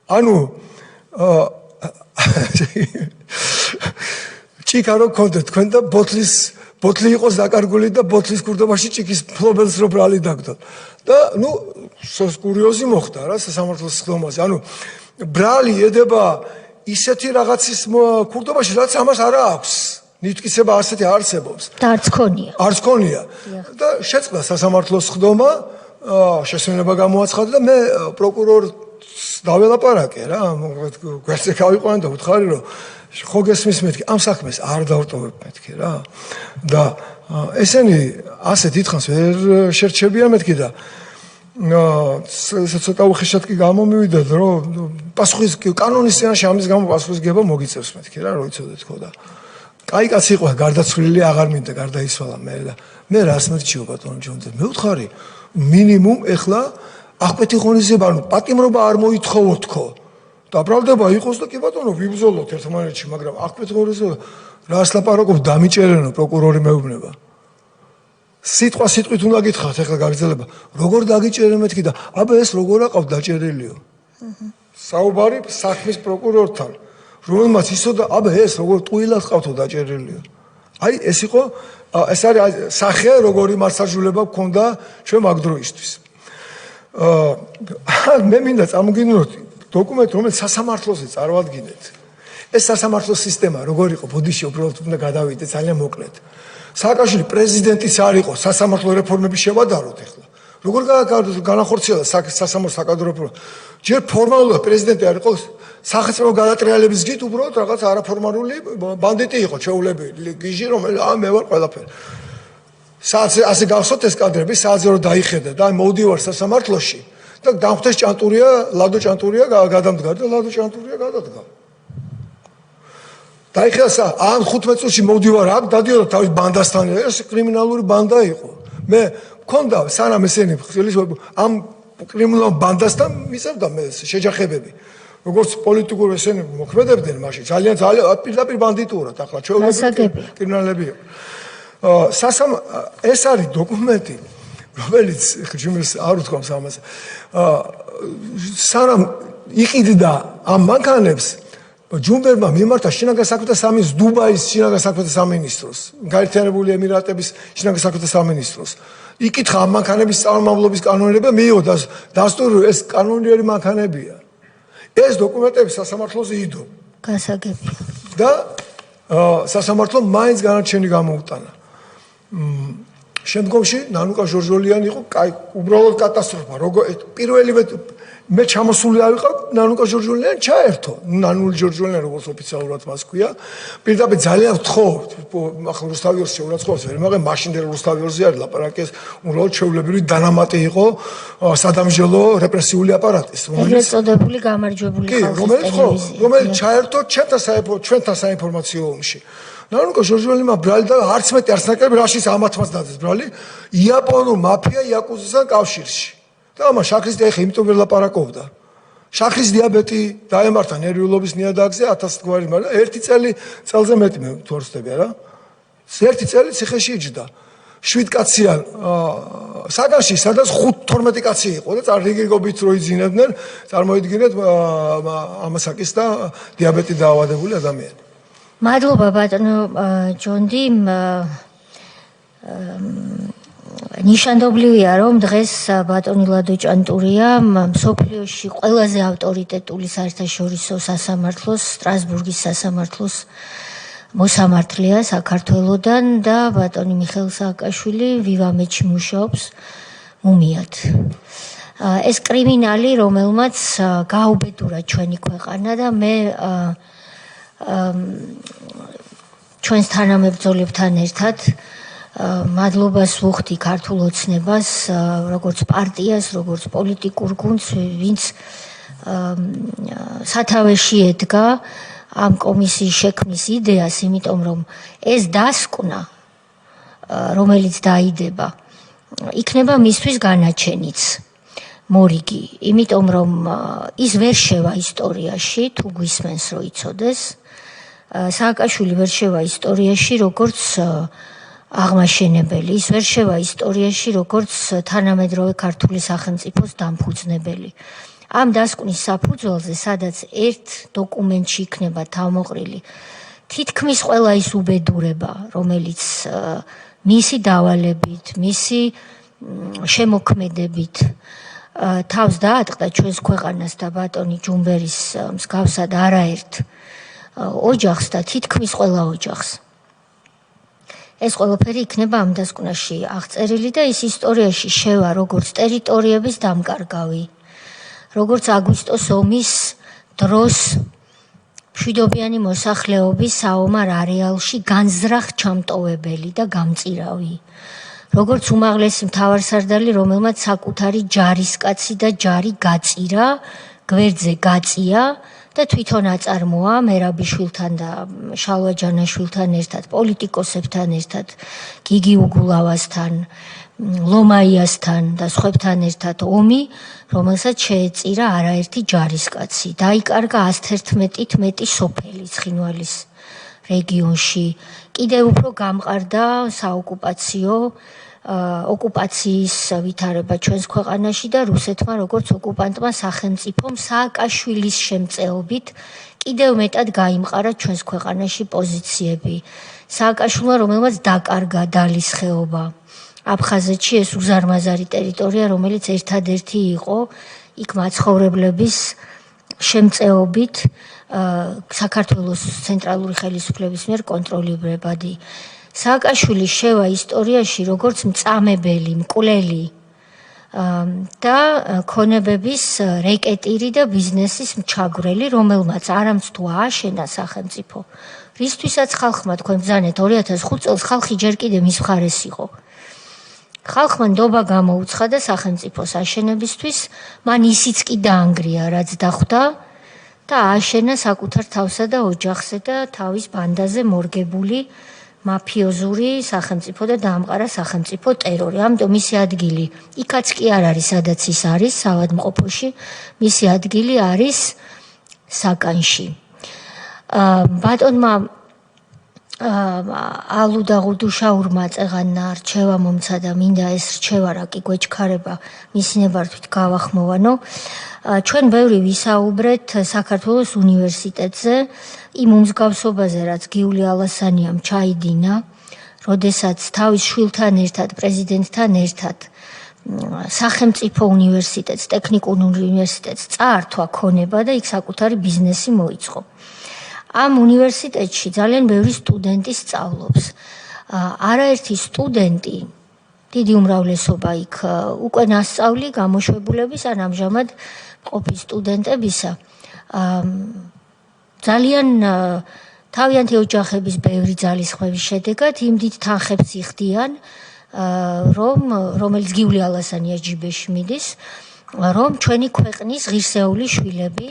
ანუ ჭიქა რო გქონდეთ თქვენ და ბოთლი იყოს დაკარგული და ბოთლის კურდობაში ჭიქის ფლობელს რო ბრალი დაგდოთ. და ნუ კურიოზი მოხდა რა სასამართლოს სხდომაზე. ანუ ბრალი ედება ისეთი რაღაცის კურდობაში, რაც ამას არ აქვს. ნიტკიცება ასეთი არსებობს. და არც ქონია. არც ქონია. და შეწყდა სასამართლოს სხდომა, შესვენება გამოაცხადა და მე პროკურორს დაველაპარაკე რა, გვერდზე გავიყვანე და ვთხარი რომ ხო გესმის მეთქი, ამ საქმეს არ დავტოვებ მეთქი რა. და ესენი ასე დიდხანს ვერ შერჩებიან მეთქი და ცოტა უხეშად კი გამომივიდა რომ პასუხის კანონის წინაშე ამის გამო პასუხისგება მოგიწევს მეთქი რა, რო იცოდეთ ხო და კაი კაცი იყო გარდაცვლილი აღარ მინდა გარდაიცვალა მე და მე რას მერჩიო ბატონო ჯონდე მე ვთხარი მინიმუმ ეხლა აღკვეთი ღონისძიება ანუ პატიმრობა არ მოითხოვოთქო და ბრალდება იყოს და კი ბატონო ვიბრძოლოთ ერთმანეთში მაგრამ აღკვეთი ღონისძიება რას ლაპარაკობ დამიჭერენო პროკურორი მეუბნება სიტყვა სიტყვით უნდა გითხრათ ეხლა გაგრძელება როგორ დაგიჭერენ მეთქი და აბა ეს როგორ აყავთ დაჭერილიო საუბარი საქმის პროკურორთან რომელმაც იცოდა აბა ეს როგორ ტყუილად ყავთო დაჭერილიო აი ეს იყო ეს არის სახე როგორი მარსაჟულება გქონდა ჩვენ მაგ დროისთვის მე მინდა წარმოგიდგინოთ დოკუმენტი რომელიც სასამართლოზე წარმოადგინეთ ეს სასამართლოს სისტემა როგორ იყო ბოდიში უბრალოდ უნდა გადავიდეთ ძალიან მოკლედ სააკაშვილი პრეზიდენტიც არ იყო სასამართლო რეფორმები შევადაროთ ახლა როგორ განახორციელა სასამართლო საკადრო რეფორმა ჯერ ფორმალურად პრეზიდენტი არ იყო სახელმწიფო გადატრიალების გით უბრალოდ რაღაც არაფორმალური ბანდიტი იყო ჩეულებული გიჟი რომელიც მე ვარ ყველაფერი საათზე ასე გავხსოთ ეს კადრები საათზე რომ დაიხედა და მოვდივარ სასამართლოში და დამხვდეს ჭანტურია ლადო ჭანტურია გადამდგარ და ლადო ჭანტურია გადადგა დაიხედა ამ 15 წუთში მოვდივარ აქ დადიოდა თავის ბანდასთან ეს კრიმინალური ბანდა იყო მე მქონდა სანამ ესენი ამ კრიმინალურ ბანდასთან მისავდა მე შეჯახებები როგორც პოლიტიკურ ესენი მოქმედებდნენ მაშინ ძალიან პირდაპირ ბანდიტურად ახლა ჩვეულებრივი კრიმინალები ეს არის დოკუმენტი, რომელიც ხშირად არ უთქვამს ამას. სანამ იყიდდა ამ მანქანებს ჯუმბერმა მიმართა შინაგან საქმეთა სამინისტროს, დუბაის შინაგან საქმეთა სამინისტროს, გაერთიანებული ემირატების შინაგან საქმეთა სამინისტროს. იკითხა ამ მანქანების წარმომავლობის კანონიერება, მიიღო დასტური ეს კანონიერი მანქანებია. ეს დოკუმენტები სასამართლოზე იდო. გასაგებია. და სასამართლომ მაინც განაჩენი გამოუტანა. შემდგომში ნანუკა ჟორჟოლიანი იყო, უბრალოდ კატასტროფა. პირველივე მე ჩამოსული არ ვიყავ, ნანუკა ჟორჟოლიანი ჩაერთო. ნანული ჟორჟოლიანი როგორც ოფიციალურად მას ქვია. პირდაპირ ძალიან ვთხოვთ, ახლა რუსთავიორს შეურაცხყოფს ვერ მაგე მაშინდელ რუსთავიორზე არის ლაპარაკი, ეს უბრალოდ ჩვეულებრივი დანამატი იყო სადამსჯელო რეპრესიული აპარატის, რომელიც წოდებული გამარჯვებული ხალხის ტელევიზია. რომელიც ჩაერთო ჩვენთან საინფორმაციო ომში. ნანუკა ჟორჟოლიანმა ბრალი და არც მეტი არც ნაკლები რაშიც ამათმაც დადეს ბრალი იაპონურ მაფია იაკუზასთან კავშირში. და ამას შაქრის ეხა იმიტომ ვერ ლაპარაკობდა. შაქრის დიაბეტი დაემართა ნერვიულობის ნიადაგზე 1000 გვარი, მაგრამ ერთი წელზე მეტი მე თუ არ ვცდები არა. ერთი წელი ციხეში იჯდა. 7 კაციან საგანში, სადაც 5-12 კაცი იყო და რიგრიგობით რო იძინებდნენ, წარმოიდგინეთ ამასაკის და დიაბეტი დაავადებული ადამიანი. მადლობა ბატონო ჯონდი. ნიშანდობლივია, რომ დღეს ბატონი ლადო ჭანტურია მსოფლიოში ყველაზე ავტორიტეტული საერთაშორისო სასამართლოს, სტრასბურგის სასამართლოს მოსამართლეა საქართველოდან და ბატონი მიხეილ სააკაშვილი ვივამეთში მუშაობს მუმიად. ეს კრიმინალი, რომელმაც გაუბედურა ჩვენი ქვეყანა და მე ჩვენს თანამებრძოლებთან ერთად მადლობას ვუხდი ქართულ ოცნებას, როგორც პარტიას, როგორც პოლიტიკურ გუნდს, ვინც სათავეში ედგა ამ კომისიის შექმნის იდეას, იმიტომ რომ ეს დასკვნა, რომელიც დაიდება, იქნება მისთვის განაჩენიც მორიგი, იმიტომ რომ ის ვერ შევა ისტორიაში, თუ გვისმენს რო იცოდეს, სააკაშვილი ვერ შევა ისტორიაში, როგორც აღმაშენებელი, ის ვერ შევა ისტორიაში, როგორც თანამედროვე ქართული სახელმწიფოს დამფუძნებელი. ამ დასკვნის საფუძველზე, სადაც ერთ დოკუმენტში იქნება თავმოყრილი თითქმის ყველა ის უბედურება, რომელიც მისი დავალებით, მისი შემოქმედებით თავს დაატყდა ჩვენს ქვეყანას და ბატონი ჯუმბერის მსგავსად არაერთ ოჯახს და თითქმის ყველა ოჯახს. ეს ყველაფერი იქნება ამ დასკვნაში აღწერილი და ის ისტორიაში შევა როგორც ტერიტორიების დამკარგავი, როგორც აგვისტოს ომის დროს მშვიდობიანი მოსახლეობის საომარ არეალში განზრახ ჩამტოვებელი და გამწირავი, როგორც უმაღლესი მთავარსარდალი, რომელმაც საკუთარი ჯარისკაცი და ჯარი გაწირა, გვერდზე გაწია და თვითონ აწარმოა მერაბიშვილთან და შალვა ჯანაშვილთან ერთად, პოლიტიკოსებთან ერთად, გიგი უგულავასთან, ლომაიასთან და სხვებთან ერთად ომი, რომელსაც შეეწირა არაერთი ჯარისკაცი. დაიკარგა 111-ით მეტი სოფელი ცხინვალის რეგიონში. კიდევ უფრო გამყარდა საოკუპაციო ოკუპაციის ვითარება ჩვენს ქვეყანაში და რუსეთმა როგორც ოკუპანტმა სახელმწიფომ სააკაშვილის შემწეობით კიდევ მეტად გაიმყარა ჩვენს ქვეყანაში პოზიციები. სააკაშვილმა, რომელმაც დაკარგა დალის ხეობა აფხაზეთში, ეს უზარმაზარი ტერიტორია, რომელიც ერთადერთი იყო იქ მაცხოვრებლების შემწეობით საქართველოს ცენტრალური ხელისუფლების მიერ კონტროლირებადი. სააკაშვილი შევა ისტორიაში როგორც მწამებელი, მკვლელი და ქონებების რეკეტირი და ბიზნესის მჩაგვრელი, რომელმაც არამც თუ ააშენა სახელმწიფო, რისთვისაც ხალხმა თქვენ ბრძანეთ 2005 წელს ხალხი ჯერ კიდე მის მხარეს იყო. ხალხმა ნდობა გამოუცხადა სახელმწიფოს აშენებისთვის, მან ისიც კი დაანგრია, რაც დახვდა და ააშენა საკუთარ თავსა და ოჯახზე და თავის ბანდაზე მორგებული მაფიოზური სახელმწიფო და დაამყარა სახელმწიფო ტერორი. ამიტომ მისი ადგილი იქაც კი არ არის, სადაც ის არის, საავადმყოფოში, მისი ადგილი არის საკანში. ბატონმა ალუ და ღუდუშაურმა წეღანა რჩევა მომცა და მინდა ეს რჩევა რა კი გვეჩქარება მისინებართვით გავახმოვანო. ჩვენ ბევრი ვისაუბრეთ საქართველოს უნივერსიტეტზე, იმ უმსგავსობაზე, რაც გიული ალასანიამ ჩაიდინა, როდესაც თავის შვილთან ერთად, პრეზიდენტთან ერთად სახელმწიფო უნივერსიტეტს, ტექნიკურ უნივერსიტეტს წაართვა ქონება და იქ საკუთარი ბიზნესი მოიწყო. ამ უნივერსიტეტში ძალიან ბევრი სტუდენტი სწავლობს. არაერთი სტუდენტი, დიდი უმრავლესობა იქ უკვე ნასწავლი გამოშვებულების ან ამჟამად მყოფი სტუდენტებისა, ძალიან თავიანთი ოჯახების ბევრი ძალისხმევის შედეგად იმ დიდ თანხებს იხდიან, რომელიც გიული ალასანიას ჯიბეში მიდის, რომ ჩვენი ქვეყნის ღირსეული შვილები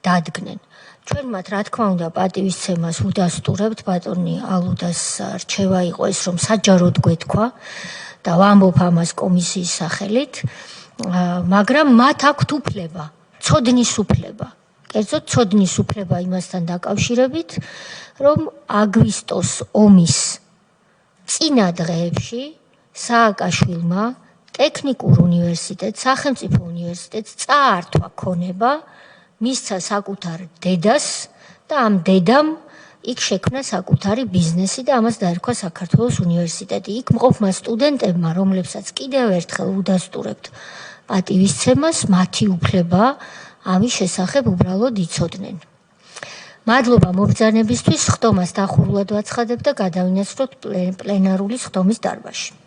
დადგნენ. ჩვენ მათ რა თქმა უნდა პატივისცემას უდასტურებთ, ბატონი ალუდას რჩევა იყო ეს, რომ საჯაროდ გვეთქვა და ვამბობ ამას კომისიის სახელით, მაგრამ მათ აქვთ უფლება, ცოდნის უფლება. კერძოდ ცოდნის უფლება იმასთან დაკავშირებით, რომ აგვისტოს ომის წინა დღეებში სააკაშვილმა ტექნიკურ უნივერსიტეტს, სახელმწიფო უნივერსიტეტს წაართვა ქონება, მისცა საკუთარ დედას და ამ დედამ იქ შექმნა საკუთარი ბიზნესი და ამას დაერქვა საქართველოს უნივერსიტეტი. იქ მყოფმა სტუდენტებმა, რომლებსაც კიდევ ერთხელ უდასტურებთ პატივისცემას, მათი უფლება ამის შესახებ უბრალოდ იცოდნენ. მადლობა მობრძანებისთვის, ხტომას დახურულად ვაცხადებ და გადავინაცვლოთ პლენარული ხტომის დარბაზში.